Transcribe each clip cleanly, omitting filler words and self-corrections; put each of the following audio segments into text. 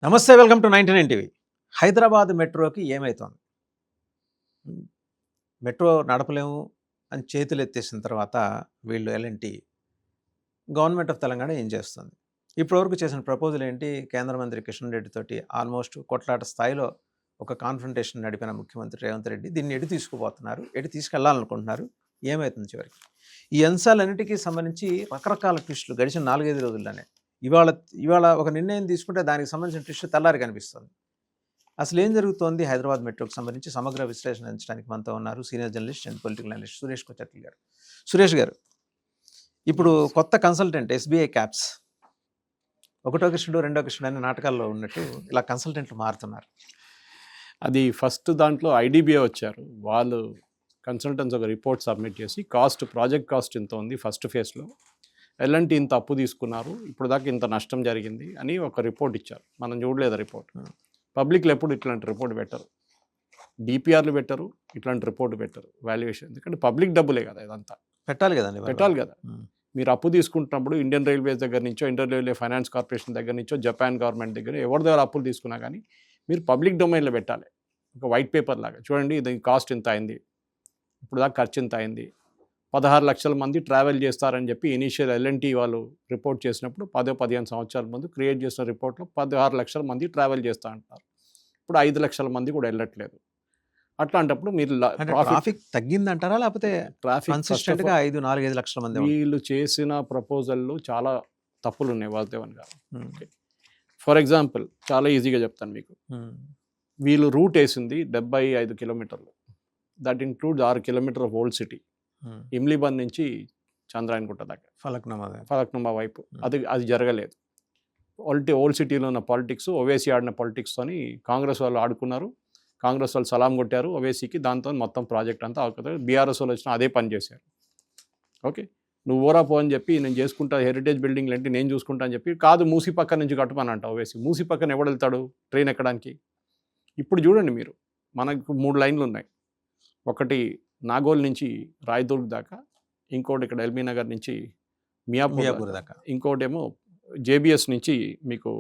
నమస్తే, welcome to 99 TV. Hyderabad మెట్రోకి ఏమైతోంది? మెట్రో నడపలేము అని చేతులు ఎత్తేసిన తర్వాత వీళ్ళు ఎల్ఎన్టీ గవర్నమెంట్ ఆఫ్ తెలంగాణ ఏం చేస్తుంది? ఇప్పటివరకు చేసిన ప్రపోజల్ ఏంటి? కేంద్ర మంత్రి కిషన్ రెడ్డి తోటి ఆల్మోస్ట్ కొట్లాట స్థాయిలో ఒక కాన్ఫ్రంటేషన్ నడిపిన ముఖ్యమంత్రి రేవంత్ రెడ్డి దీన్ని ఎటు తీసుకుపోతున్నారు, ఎటు తీసుకెళ్లాలనుకుంటున్నారు, ఏమవుతుంది చివరికి? ఈ అంశాలన్నిటికీ సంబంధించి రకరకాల ట్విస్టులు గడిచిన 4-5 రోజుల్లోనే. ఇవాళ ఒక నిర్ణయం తీసుకుంటే దానికి సంబంధించిన ట్విస్ట్ తెల్లారి కనిపిస్తుంది. అసలు ఏం జరుగుతోంది హైదరాబాద్ మెట్రోకి సంబంధించి సమగ్ర విశ్లేషణ అందించడానికి మనతో ఉన్నారు senior journalist and political analyst Suresh Kocharla గారు. సురేష్ గారు, ఇప్పుడు కొత్త కన్సల్టెంట్ ఎస్బీఐ క్యాప్స్, ఒకటో కృష్ణుడు రెండో కృష్ణుడు అనే నాటకాల్లో ఉన్నట్టు ఇలా కన్సల్టెంట్లు మారుతున్నారు. అది ఫస్ట్ దాంట్లో ఐడిబిఐ వచ్చారు. వాళ్ళు కన్సల్టెంట్స్ ఒక రిపోర్ట్ సబ్మిట్ చేసి ప్రాజెక్ట్ కాస్ట్ ఇంత ఉంది ఫస్ట్ ఫేజ్లో, ఎల్ఎన్టీ ఇంత అప్పు తీసుకున్నారు, ఇప్పుడు దాకా ఇంత నష్టం జరిగింది అని ఒక రిపోర్ట్ ఇచ్చారు. మనం చూడలేదు రిపోర్ట్. పబ్లిక్లో ఎప్పుడు ఇట్లాంటి రిపోర్ట్ పెట్టరు, డిపిఆర్లు పెట్టరు, ఇట్లాంటి రిపోర్ట్ పెట్టరు వాల్యుయేషన్. ఎందుకంటే పబ్లిక్ డబ్బులే కదా, ఇదంతా పెట్టాలి కదండి, పెట్టాలి కదా. మీరు అప్పు తీసుకుంటున్నప్పుడు ఇండియన్ రైల్వేస్ దగ్గర నుంచో, ఇండియన్ రైల్వే ఫైనాన్స్ కార్పొరేషన్ దగ్గర నుంచో, జపాన్ గవర్నమెంట్ దగ్గర ఎవరి దగ్గర అప్పులు తీసుకున్నా కానీ మీరు పబ్లిక్ డొమైన్లో పెట్టాలి. ఒక వైట్ పేపర్ లాగా చూడండి, దీని కాస్ట్ ఇంత అయింది, ఇప్పుడు దాకా ఖర్చు ఇంత అయింది, 16 లక్షల మంది ట్రావెల్ చేస్తారని చెప్పి ఇనీషియల్ ఎల్ఎన్టీ వాళ్ళు రిపోర్ట్ చేసినప్పుడు 10-15 సంవత్సరాల ముందు క్రియేట్ చేసిన రిపోర్ట్లో 16 లక్షల మంది ట్రావెల్ చేస్తూ అంటారు. ఇప్పుడు 5 లక్షల మంది కూడా వెళ్ళట్లేదు. అట్లాంటప్పుడు మీరు ట్రాఫిక్ తగ్గిందంటారా, లేకపోతే ట్రాఫిక్ కన్సిస్టెంట్గా 4-5 లక్షల మంది? వీళ్ళు చేసిన ప్రపోజల్లో చాలా తప్పులు ఉన్నాయి వాసుదేవన్ గారు. ఫర్ ఎగ్జాంపుల్ చాలా ఈజీగా చెప్తాను మీకు. వీళ్ళు రూట్ వేసింది 75 కిలోమీటర్లు. That includes 6 kilometer of old city, Imlibun నుంచి చంద్రాయన్గుట్ట దాకా, ఫలక్నుమా వైపు. అది జరగలేదు. ఓల్డ్ సిటీలో ఉన్న పాలిటిక్స్, ఓవేసీ ఆడిన పాలిటిక్స్ అని కాంగ్రెస్ వాళ్ళు ఆడుకున్నారు. కాంగ్రెస్ వాళ్ళు సలాం కొట్టారు ఓవేసీకి, దాంతో మొత్తం ప్రాజెక్ట్ అంతా అవుతుంది. బీఆర్ఎస్ వాళ్ళు వచ్చినా అదే పని చేశారు. ఓకే, నువ్వు ఓరా పో అని చెప్పి నేను చేసుకుంటా, హెరిటేజ్ బిల్డింగ్లు అంటే నేను చూసుకుంటా అని చెప్పి, కాదు మూసి పక్కన నుంచి కట్టమని అంట ఓవేసీ. మూసి పక్కన ఎవడు వెళ్తాడు ట్రైన్ ఎక్కడానికి? ఇప్పుడు చూడండి మీరు, మనకు 3 లైన్లు ఉన్నాయి. ఒకటి నాగోల్ నుంచి రాయదుర్గ్ దాకా, ఇంకోటి ఇక్కడ ఎల్బీ నగర్ నుంచి మియాపూర్ దాకా, ఇంకోటేమో జేబిఎస్ నుంచి మీకు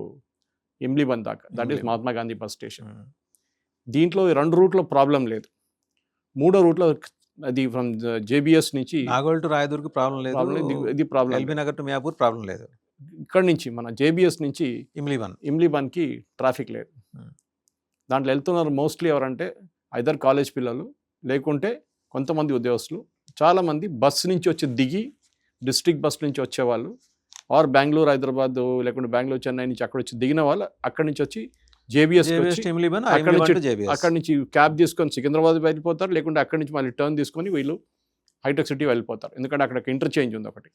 ఇమ్లీబన్ దాకా, that is Mahatma Gandhi bus station. దీంట్లో 2 రూట్లో ప్రాబ్లం లేదు. 3వ రూట్లో అది ఫ్రమ్ జేబిఎస్ నుంచి నాగోల్ టు రాయదుర్గ్ ప్రాబ్లం లేదు, ఇది problem. LB Nagar to Miyapur problem లేదు. ఇక్కడ నుంచి మన జేబిఎస్ నుంచి ఇమ్లీబన్కి ట్రాఫిక్ లేదు. దాంట్లో వెళ్తున్నారు మోస్ట్లీ ఎవరంటే ఐదర్ కాలేజ్ పిల్లలు, లేకుంటే కొంతమంది ఉద్యోగస్తులు. చాలామంది బస్సు నుంచి వచ్చి దిగి డిస్ట్రిక్ట్ బస్ నుంచి వచ్చేవాళ్ళు, ఆర్ బెంగళూరు, హైదరాబాద్, లేకుంటే బెంగళూరు, చెన్నై నుంచి అక్కడ వచ్చి దిగిన వాళ్ళు అక్కడి నుంచి వచ్చి జేబిఎస్, అక్కడి నుంచి క్యాబ్ తీసుకొని సికింద్రాబాద్ వెళ్ళిపోతారు, లేకుంటే అక్కడి నుంచి మళ్ళీ టర్న్ తీసుకొని వీళ్ళు హైటెక్ సిటీ వెళ్ళిపోతారు. ఎందుకంటే అక్కడ ఇంటర్చేంజ్ ఉంది ఒకటి.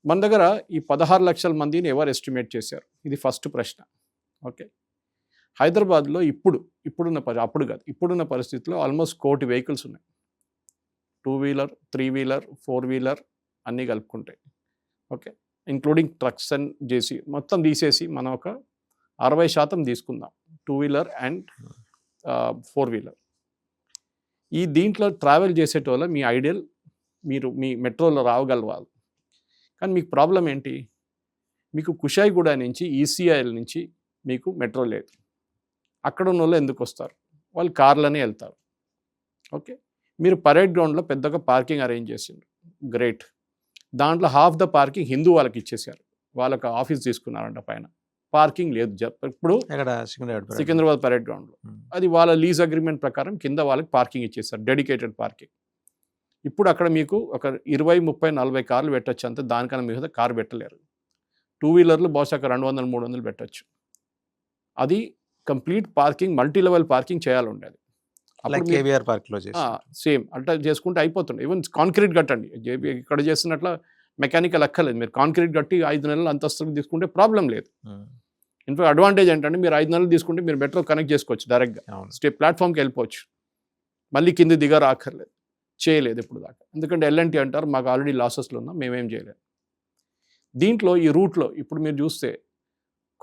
మన దగ్గర ఈ 16 లక్షల మందిని ఎవరు ఎస్టిమేట్ చేశారు? ఇది ఫస్ట్ ప్రశ్న. ఓకే, హైదరాబాద్లో ఇప్పుడున్న పరిస్థితిలో ఆల్మోస్ట్ 1 కోటి వెహికల్స్ ఉన్నాయి. 2 వీలర్, 3 వీలర్, 4 వీలర్ అన్నీ కలుపుకుంటాయి. Okay, including trucks and JC మొత్తం తీసేసి మనం ఒక 60% తీసుకుందాం, 2 వీలర్ అండ్ 4 వీలర్. ఈ దీంట్లో ట్రావెల్ చేసేటోళ్ళ మీ ఐడియల్ మీరు మీ మెట్రోలో రావగలవాలి. కానీ మీకు ప్రాబ్లం ఏంటి? మీకు కుషాయిగూడ నుంచి ఈసీఐఎల్ నుంచి మీకు మెట్రో లేదు. అక్కడ ఉన్న వాళ్ళు ఎందుకు వస్తారు? వాళ్ళు కార్లనే వెళ్తారు. ఓకే, మీరు పరేడ్ గ్రౌండ్లో పెద్దగా పార్కింగ్ అరేంజ్ చేసిండ్రు, గ్రేట్. దాంట్లో హాఫ్ ద పార్కింగ్ హిందూ వాళ్ళకి ఇచ్చేసారు. వాళ్ళకి ఆఫీస్ తీసుకున్నారంట, పైన పార్కింగ్ లేదు. ఇప్పుడు సికింద్రాబాద్ పరేడ్ గ్రౌండ్లో అది వాళ్ళ లీజ్ అగ్రిమెంట్ ప్రకారం కింద వాళ్ళకి పార్కింగ్ ఇచ్చేసారు, డెడికేటెడ్ పార్కింగ్. ఇప్పుడు అక్కడ మీకు ఒక 20, 30, 40 కార్లు పెట్టచ్చు అంతే. దానికన్నా మీద కారు పెట్టలేరు. 2 వీలర్లు బహుశా 200, 300 పెట్టచ్చు. అది complete parking, multi level parking చేయాలి ఉండేది. సేమ్ అంటే చేసుకుంటే అయిపోతుంది. ఈవెన్ కాంక్రీట్ కట్టండి, ఇక్కడ చేస్తున్నట్ల మెకానికల్ అక్కర్లేదు. మీరు కాంక్రీట్ కట్టి 5 నెలలు అంతస్తులు తీసుకుంటే ప్రాబ్లం లేదు. ఇన్ఫాక్ట్ అడ్వాంటేజ్ ఏంటంటే మీరు 5 నెలలు తీసుకుంటే మీరు మెట్రో కనెక్ట్ చేసుకోవచ్చు, డైరెక్ట్గా ప్లాట్ఫామ్కి వెళ్ళిపోవచ్చు, మళ్ళీ కింద దిగారు ఆఖర్లేదు. చేయలేదు ఇప్పుడు దాకా. ఎందుకంటే ఎల్ఎన్టీ అంటారు మాకు ఆల్రెడీ లాసెస్లో ఉన్నాం, మేమేం చేయలేదు. దీంట్లో ఈ రూట్లో ఇప్పుడు మీరు చూస్తే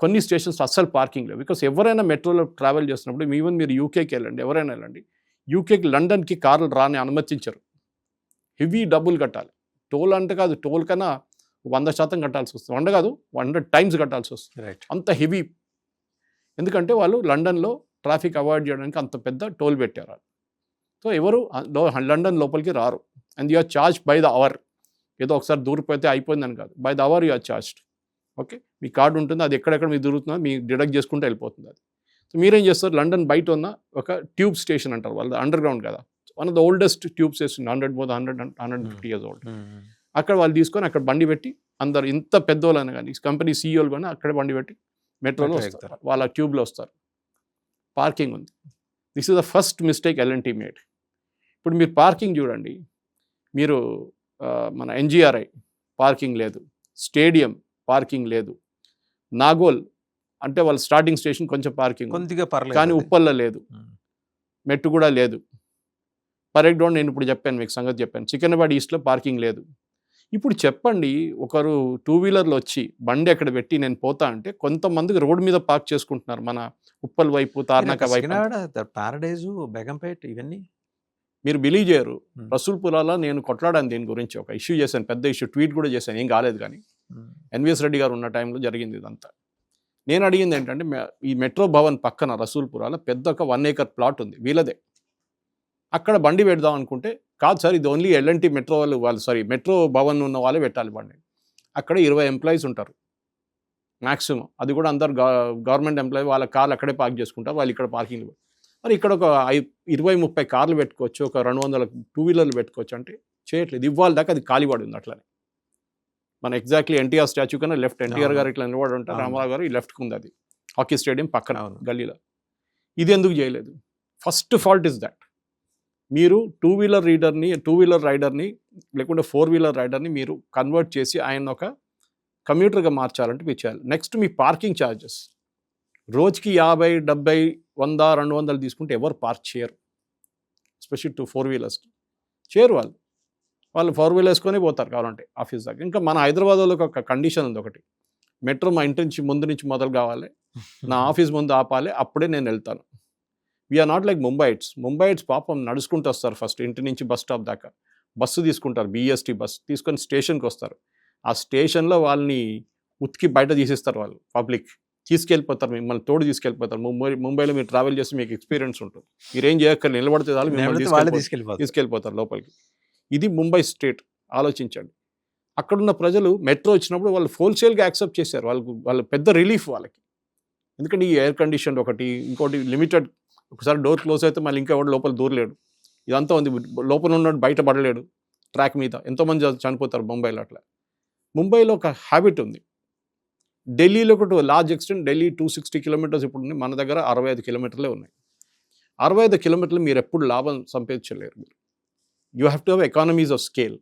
కొన్ని స్టేషన్స్ అస్సలు పార్కింగ్ లేవు. బికాస్ ఎవరైనా మెట్రోలో ట్రావెల్ చేస్తున్నప్పుడు, ఈవెన్ మీరు యూకేకి వెళ్ళండి, ఎవరైనా వెళ్ళండి, యూకేకి లండన్కి కార్లు రాని అనుమతించరు. హెవీ డబ్బులు కట్టాలి. టోల్ అంటే కాదు, టోల్ కన్నా 100% కట్టాల్సి వస్తుంది. 100 కాదు, 100 టైమ్స్ కట్టాల్సి వస్తుంది. అంత హెవీ ఎందుకంటే వాళ్ళు లండన్లో ట్రాఫిక్ అవాయిడ్ చేయడానికి అంత పెద్ద టోల్ పెట్టారు. సో ఎవరు లండన్ లోపలికి రారు. And you are charge by the hour. ఏదో ఒకసారి దూరిపోతే అయిపోయిందని కాదు, by the hour you are charged. Okay, మీ కార్డు ఉంటుంది, అది ఎక్కడెక్కడ మీరు దొరుకుతుందో మీ డిడక్ట్ చేసుకుంటూ వెళ్ళిపోతుంది అది. సో మీరేం చేస్తారు, లండన్ బయట ఉన్న ఒక ట్యూబ్ స్టేషన్ అంటారు వాళ్ళది, అండర్ గ్రౌండ్ కదా, one of the oldest tube station, 150 years old. అక్కడ వాళ్ళు తీసుకొని అక్కడ బండి పెట్టి అందరు ఇంత పెద్దోళ్ళని కానీ కంపెనీ సీఈఓలు కానీ అక్కడే బండి పెట్టి మెట్రోలో వస్తారు, వాళ్ళ ట్యూబ్లో వస్తారు. పార్కింగ్ ఉంది. This is the first mistake LNT made. ఇప్పుడు మీరు పార్కింగ్ చూడండి, మీరు మన ఎన్జిఆర్ఐ పార్కింగ్ లేదు, స్టేడియం పార్కింగ్ లేదు, నాగోల్ అంటే వాళ్ళ స్టార్టింగ్ స్టేషన్ కొంచెం పార్కింగ్ కొద్దిగా పర్లేదు, కానీ ఉప్పల్లో లేదు, మెట్టు కూడా లేదు. పరేడ్ గ్రౌండ్ నేను ఇప్పుడు చెప్పాను, మీకు సంగతి చెప్పాను. సికింద్రాబాద్ ఈస్ట్లో పార్కింగ్ లేదు. ఇప్పుడు చెప్పండి, ఒకరు 2-wheelerలో వచ్చి బండి ఎక్కడ పెట్టి నేను పోతా అంటే కొంతమందికి రోడ్డు మీద పార్క్ చేసుకుంటున్నారు. మన ఉప్పల్ వైపు, తార్నాక వైపు, పారడైజు, బేగంపేట్, ఇవన్నీ మీరు బిలీవ్ చేయరు. రసూల్పురాలో నేను కొట్లాడాను దీని గురించి, ఒక ఇష్యూ చేశాను, పెద్ద ఇష్యూ, ట్వీట్ కూడా చేశాను, ఏం కాలేదు. కానీ ఎన్విఎస్ రెడ్డి గారు ఉన్న టైంలో జరిగింది ఇదంతా. నేను అడిగింది ఏంటంటే, ఈ మెట్రో భవన్ పక్కన రసూల్పురాలో పెద్ద ఒక 1 acre ప్లాట్ ఉంది వీళ్ళదే, అక్కడ బండి పెడదాం అనుకుంటే కాదు సార్, ఇది ఓన్లీ ఎల్ఎన్టీ మెట్రో వాళ్ళు మెట్రో భవన్ ఉన్న వాళ్ళే పెట్టాలి బండి. అక్కడ 20 ఎంప్లాయీస్ ఉంటారు మ్యాక్సిమం, అది కూడా అందరు గవర్నమెంట్ ఎంప్లాయీ, వాళ్ళ కార్లు అక్కడే పార్క్ చేసుకుంటారు, వాళ్ళు ఇక్కడ పార్కింగ్. మరి ఇక్కడ ఒక 20-30 కార్లు పెట్టుకోవచ్చు, ఒక 200 2-wheelerలు పెట్టుకోవచ్చు అంటే చేయట్లేదు. ఇవ్వాలి దాకా అది ఖాళీపడి ఉంది అట్లనే. మన ఎగ్జాక్ట్లీ ఎన్టీఆర్ స్టాచ్యూ కన్నా లెఫ్ట్, ఎన్టీఆర్ గారు ఇట్లా నిలబడి ఉంటారు, రామారావు గారు ఈ లెఫ్ట్కి ఉంది, అది హాకీ స్టేడియం పక్కన గల్లీలో. ఇది ఎందుకు చేయలేదు? First fault is that. మీరు 2-wheeler రైడర్ని లేకుంటే 4-wheeler రైడర్ని మీరు కన్వర్ట్ చేసి ఆయన ఒక కమ్యూటర్గా మార్చాలంటే మీరు చేయాలి. నెక్స్ట్ మీ పార్కింగ్ ఛార్జెస్ రోజుకి 50, 70, 100, 200 తీసుకుంటే ఎవరు పార్క్ చేయరు, ఎస్పెషల్లీ 4-wheelersకి చేయరు. వాళ్ళు 4-wheeler వేసుకొని పోతారు కావాలంటే ఆఫీస్ దాకా. ఇంకా మన హైదరాబాద్లో ఒక కండిషన్ ఉంది ఒకటి, మెట్రో మా ఇంటి నుంచి ముందు నుంచి మొదలు కావాలి, నా ఆఫీస్ ముందు ఆపాలి, అప్పుడే నేను వెళ్తాను. వీఆర్ నాట్ లైక్ ముంబైట్స్ పాపం నడుచుకుంటూ వస్తారు ఫస్ట్ ఇంటి నుంచి బస్ స్టాప్ దాకా, బస్సు తీసుకుంటారు, బిఎస్టీ బస్ తీసుకొని స్టేషన్కి వస్తారు. ఆ స్టేషన్లో వాళ్ళని ఉతికి బయట తీసేస్తారు, వాళ్ళు పబ్లిక్ తీసుకెళ్ళిపోతారు, మిమ్మల్ని తోడు తీసుకెళ్ళిపోతారు. ముంబైలో మీరు ట్రావెల్ చేసి మీకు ఎక్స్పీరియన్స్ ఉంటుంది, మీరేం చేయక్కర్లేదు, నిలబడితే చాలు మిమ్మల్ని తీసుకెళ్ళిపోతారు లోపలికి. ఇది ముంబై స్టేట్. ఆలోచించండి, అక్కడున్న ప్రజలు మెట్రో వచ్చినప్పుడు వాళ్ళు హోల్సేల్గా యాక్సెప్ట్ చేశారు, వాళ్ళు పెద్ద రిలీఫ్ వాళ్ళకి. ఎందుకంటే ఈ ఎయిర్ కండిషన్ ఒకటి, ఇంకోటి లిమిటెడ్, ఒకసారి డోర్ క్లోజ్ అయితే మళ్ళీ ఇంకా ఎవరు లోపల దూరలేడు, ఇదంతా ఉంది, లోపల ఉన్నాడు బయట పడలేడు, ట్రాక్ మీద ఎంతోమంది చనిపోతారు ముంబైలో. అట్లా ముంబైలో ఒక హ్యాబిట్ ఉంది. ఢిల్లీలో ఒక లార్జ్ ఎక్స్టెంట్, ఢిల్లీ 260 kilometers ఇప్పుడు ఉంది, మన దగ్గర 65 kilometers ఉన్నాయి. 65 kilometers మీరు ఎప్పుడు లాభం సంపాదించలేరు. మీరు you have to have economies of scale.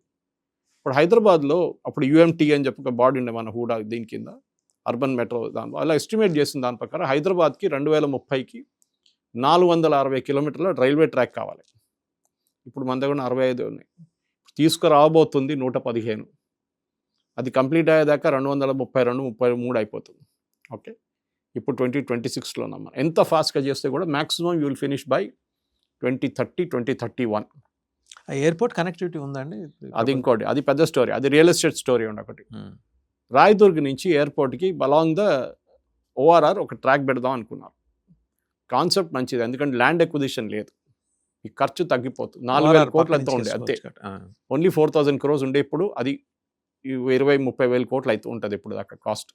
ఇప్పుడు హైదరాబాద్లో అప్పుడు యూఎంటీ అని చెప్పి ఒక బాడీ ఉండే మన హూడా, దీని కింద అర్బన్ మెట్రో, దాని అలా ఎస్టిమేట్ చేసిన దాని ప్రకారం హైదరాబాద్కి 2030కి 460 kilometers రైల్వే ట్రాక్ కావాలి. ఇప్పుడు మన దగ్గర 65 ఉన్నాయి, తీసుకురాబోతుంది 115. అది కంప్లీట్ అయ్యేదాకా 232, 33 అయిపోతుంది. ఓకే, ఇప్పుడు 2026లో ఉన్నాం. ఎంత ఫాస్ట్గా చేస్తే కూడా maximum you will finish by 2030, 2031. Airport connectivity ఉందండి, అది ఇంకోటి, అది పెద్ద స్టోరీ, అది రియల్ ఎస్టేట్ స్టోరీ ఉంది ఒకటి. రాయదుర్గ్ నుంచి ఎయిర్పోర్ట్కి అలాంగ్ ద ఓఆర్ఆర్ ఒక ట్రాక్ పెడదాం అనుకున్నారు. కాన్సెప్ట్ మంచిది, ఎందుకంటే ల్యాండ్ ఎక్విజిషన్ లేదు, ఈ ఖర్చు తగ్గిపోతుంది. 4,000 కోట్లు ఎంతో ఉండే అంతే, ఓన్లీ 4,000 crores ఉండే, ఇప్పుడు అది 20-30 కోట్లు అయితే ఉంటుంది ఇప్పుడు దాకా కాస్ట్.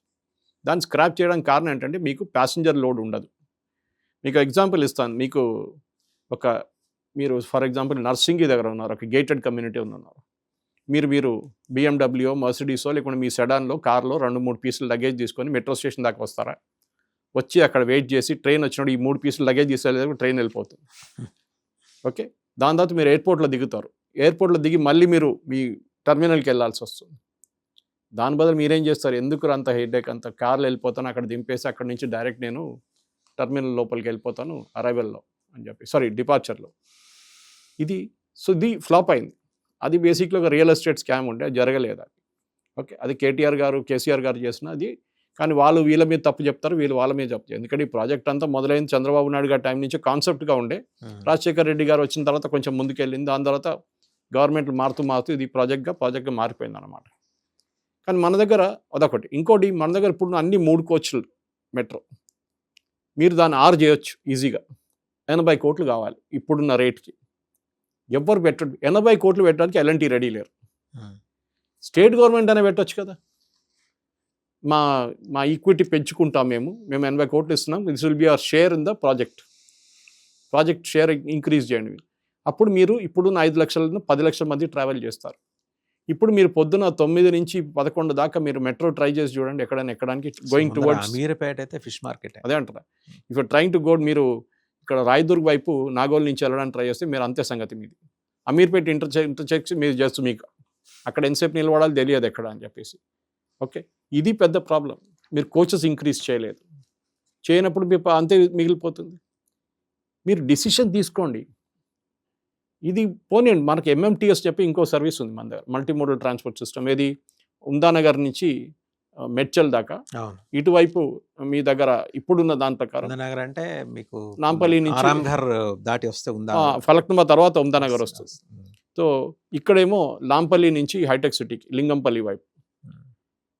దాన్ని స్క్రాప్ చేయడానికి కారణం ఏంటంటే మీకు ప్యాసింజర్ లోడ్ ఉండదు. మీకు ఎగ్జాంపుల్ ఇస్తాను, మీకు మీరు ఫర్ ఎగ్జాంపుల్ నర్సింగి దగ్గర ఉన్నారు, ఒక గేటెడ్ కమ్యూనిటీ ఉన్నారు, మీరు BMW, మర్సిడీసో లేకుంటే మీ సెడాన్లో, కార్లో 2-3 పీసులు లగేజ్ తీసుకొని మెట్రో స్టేషన్ దాకా వస్తారా? వచ్చి అక్కడ వెయిట్ చేసి ట్రైన్ వచ్చినప్పుడు ఈ 3 పీసులు లగేజ్ తీసుకెళ్ళేది ట్రైన్ వెళ్ళిపోతుంది. ఓకే, దాని తర్వాత మీరు ఎయిర్పోర్ట్లో దిగుతారు, ఎయిర్పోర్ట్లో దిగి మళ్ళీ మీరు మీ టర్మినల్కి వెళ్ళాల్సి వస్తుంది. దాని బదులు మీరేం చేస్తారు, ఎందుకు అంత హెడేక్, అంత కార్లో వెళ్ళిపోతాను, అక్కడ దింపేసి అక్కడ నుంచి డైరెక్ట్ నేను టర్మినల్ లోపలికి వెళ్ళిపోతాను అరైవల్లో అని చెప్పి, డిపార్చర్లో. ఇది ఫ్లాప్ అయింది. అది బేసిక్గా ఒక రియల్ ఎస్టేట్ స్కామ్ ఉంటే అది జరగలేదు. అది ఓకే, అది కేసీఆర్ గారు చేసిన అది. కానీ వాళ్ళు వీళ్ళ మీద తప్పు చెప్తారు, వీళ్ళు వాళ్ళ మీద చెప్తారు. ఎందుకంటే ఈ ప్రాజెక్ట్ అంతా మొదలైంది చంద్రబాబు నాయుడు గారి టైం నుంచి కాన్సెప్ట్గా ఉండే, రాజశేఖర్ రెడ్డి గారు వచ్చిన తర్వాత కొంచెం ముందుకెళ్ళింది, దాని తర్వాత గవర్నమెంట్లు మారుతూ ఇది ప్రాజెక్ట్గా మారిపోయింది అనమాట. కానీ మన దగ్గర అదొకటి. ఇంకోటి, మన దగ్గర ఇప్పుడు అన్ని 3 కోచ్లు మెట్రో, మీరు దాన్ని 6 చేయొచ్చు ఈజీగా. 80 కోట్లు కావాలి ఇప్పుడున్న రేట్కి. ఎవ్వరు పెట్టడు. 80 కోట్లు పెట్టడానికి ఎల్ఎన్టీ రెడీ లేరు. స్టేట్ గవర్నమెంట్ అనే పెట్టొచ్చు కదా. మా ఈక్విటీ పెంచుకుంటాం, మేము 80 కోట్లు ఇస్తున్నాం, this will be our share in the project share increase చేయండి. అప్పుడు మీరు ఇప్పుడున్న 5 లక్షలను 10 లక్షల మంది ట్రావెల్ చేస్తారు. ఇప్పుడు మీరు పొద్దున 9 నుంచి 11 దాకా మీరు మెట్రో ట్రై చేసి చూడండి, ఎక్కడైనా ఎక్కడానికి గోయింగ్ టువర్డ్స్ అమీర్పేట అయితే ఫిష్ మార్కెట్. అదే అంటారా, if you trying to go, మీరు ఇక్కడ రాయదుర్గ్ వైపు నాగోల్ నుంచి వెళ్ళడానికి ట్రై చేస్తే మీరు అంతే సంగతి మీది. అమీర్పేట ఇంటర్చెక్స్ మీరు జస్ట్ మీకు అక్కడ ఎంతసేపు నిలబడాలి తెలియదు ఎక్కడ అని చెప్పేసి. ఓకే, ఇది పెద్ద ప్రాబ్లం. మీరు కోచెస్ ఇంక్రీజ్ చేయనప్పుడు మీకు అంతే మిగిలిపోతుంది. మీరు డిసిషన్ తీసుకోండి. ఇది పోనీయండి, మనకి ఎంఎంటీఎస్ చెప్పి ఇంకో సర్వీస్ ఉంది మన దగ్గర, మల్టీమోడల్ ట్రాన్స్పోర్ట్ సిస్టమ్. ఏది ఉందానగర్ నుంచి మెడ్చల్ దాకా. ఇటువైపు మీ దగ్గర ఇప్పుడున్న దాని ప్రకారం ఉందానగర్ అంటే మీకు నాంపల్లి నుంచి ఆరాంఘర్ దాటి వస్తే ఫలక్నుమా తర్వాత ఉందానగర్ వస్తుంది. సో ఇక్కడేమో నాంపల్లి నుంచి హైటెక్ సిటీకి లింగంపల్లి వైపు.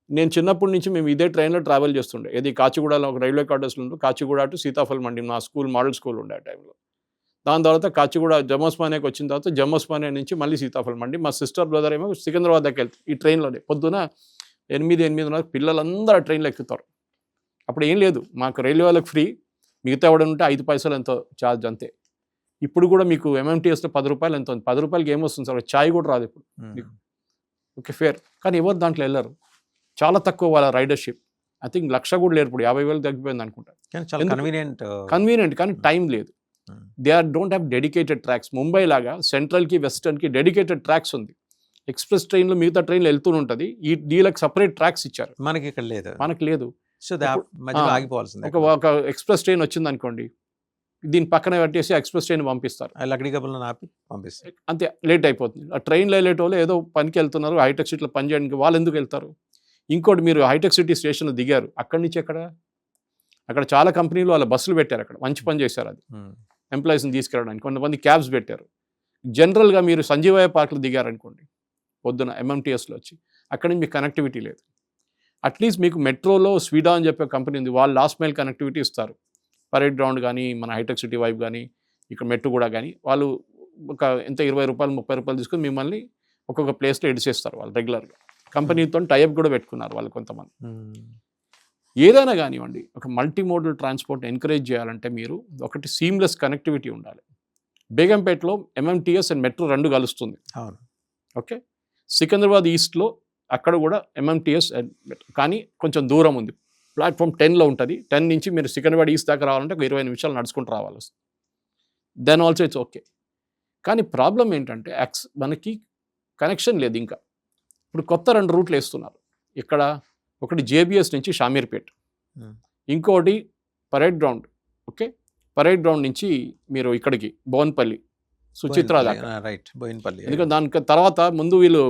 నేను చిన్నప్పటి నుంచి మేము ఇదే ట్రైన్లో ట్రావెల్ చేస్తుండే. ఏది కాచిగూడలో ఒక రైల్వే క్వార్టర్స్లో ఉంటూ కాచిగూడ టు సీతాఫల్ మండి, మా స్కూల్ మోడల్ స్కూల్ ఉండే ఆ టైంలో. దాని తర్వాత కాచిగూడ జమ్మోస్మానియాకి వచ్చిన తర్వాత జమ్మోస్మానియా నుంచి మళ్ళీ సీతాఫల్ మండి. మా సిస్టర్ బ్రదర్ ఏమో సికింద్రాబాద్ దగ్గర వెళ్తారు ఈ ట్రైన్లోనే. పొద్దున 8:30 పిల్లలందరూ ఆ ట్రైన్లో ఎక్కుతారు. అప్పుడు ఏం లేదు, మాకు రైల్వే వాళ్ళకి ఫ్రీ, మిగతా ఎవడ ఉంటే 5 పైసలు ఎంతో ఛార్జ్ అంతే. ఇప్పుడు కూడా మీకు ఎంఎంటీఎస్లో 10 రూపాయలు ఎంతో ఉంది. 10 రూపాయలకి ఏమొస్తుంది సార్, ఛాయ్ కూడా రాదు ఇప్పుడు మీకు. ఓకే ఫేర్, కానీ ఎవరు దాంట్లో వెళ్ళరు. చాలా తక్కువ వాళ్ళ రైడర్షిప్. ఐ థింక్ 1,00,000 కూడా లేరు ఇప్పుడు, 50,000 తగ్గిపోయింది అనుకుంటా. కన్వీనియంట్ కానీ టైం లేదు. They don't have dedicated tracks. Mumbai లాగా సెంట్రల్కి వెస్టర్న్కి డెడికేటెడ్ ట్రాక్స్ ఉంది. ఎక్స్ప్రెస్ ట్రైన్లో మిగతా ట్రైన్లు వెళ్తూ ఉంటుంది. దీనికి సపరేట్ ట్రాక్స్ ఇచ్చారు, మనకి ఇక్కడ లేదు. మనకి లేదు. ఒక ఎక్స్ప్రెస్ ట్రైన్ వచ్చింది అనుకోండి, దీని పక్కన పెట్టేసి ఎక్స్ప్రెస్ ట్రైన్ పంపిస్తారు, అంతే. లేట్ అయిపోతుంది. ఆ ట్రైన్లో వెళ్ళేటోళ్ళు ఏదో పనికి వెళ్తున్నారు, హైటెక్ సిటీలో పని చేయడానికి, వాళ్ళు ఎందుకు వెళ్తారు? ఇంకోటి, మీరు హైటెక్ సిటీ స్టేషన్లో దిగారు, అక్కడి నుంచి అక్కడ చాలా కంపెనీలు వాళ్ళ బస్సులు పెట్టారు, అక్కడ మంచి పని చేశారు. అది ఎంప్లాయీస్ని తీసుకెళ్ళడానికి కొంతమంది క్యాబ్స్ పెట్టారు. జనరల్గా మీరు సంజీవయ్య పార్క్లో దిగారనుకోండి పొద్దున ఎంఎంటీఎస్లో వచ్చి, అక్కడి నుంచి మీకు కనెక్టివిటీ లేదు. అట్లీస్ట్ మీకు మెట్రోలో స్వీడా అని చెప్పే కంపెనీ ఉంది, వాళ్ళు లాస్ట్ మైల్ కనెక్టివిటీ ఇస్తారు. పరేడ్ గ్రౌండ్ కానీ మన హైటెక్ సిటీ వైపు కానీ ఇక్కడ మెట్రో కూడా కానీ, వాళ్ళు ఒక ఎంత 20 రూపాయలు 30 రూపాయలు తీసుకుని మిమ్మల్ని ఒక్కొక్క ప్లేస్లో ఎడిసేస్తారు వాళ్ళు రెగ్యులర్గా. కంపెనీతో టైఅప్ కూడా పెట్టుకున్నారు వాళ్ళు కొంతమంది. ఏదైనా కానివ్వండి, ఒక మల్టీమోడల్ ట్రాన్స్పోర్ట్ ఎంకరేజ్ చేయాలంటే మీరు ఒకటి సీమ్లెస్ కనెక్టివిటీ ఉండాలి. బేగంపేటలో ఎంఎంటీఎస్ అండ్ మెట్రో 2 కలుస్తుంది. ఓకే, సికింద్రాబాద్ ఈస్ట్లో అక్కడ కూడా ఎంఎంటీఎస్ అండ్ మెట్రో, కానీ కొంచెం దూరం ఉంది. ప్లాట్ఫామ్ 10లో ఉంటుంది. 10 నుంచి మీరు సికింద్రాబాద్ ఈస్ట్ దాకా రావాలంటే ఒక 20 నిమిషాలు నడుచుకుంటూ రావాలి. Then also it's okay. కానీ ప్రాబ్లం ఏంటంటే మనకి కనెక్షన్ లేదు ఇంకా. ఇప్పుడు కొత్త 2 రూట్లు వేస్తున్నారు ఇక్కడ. ఒకటి జేబిఎస్ నుంచి షామీర్పేట్, ఇంకోటి parade ground. Okay, parade ground నుంచి మీరు ఇక్కడికి బోన్పల్లి సుచిత్ర దాకా. ఎందుకంటే దాని తర్వాత ముందు వీళ్ళు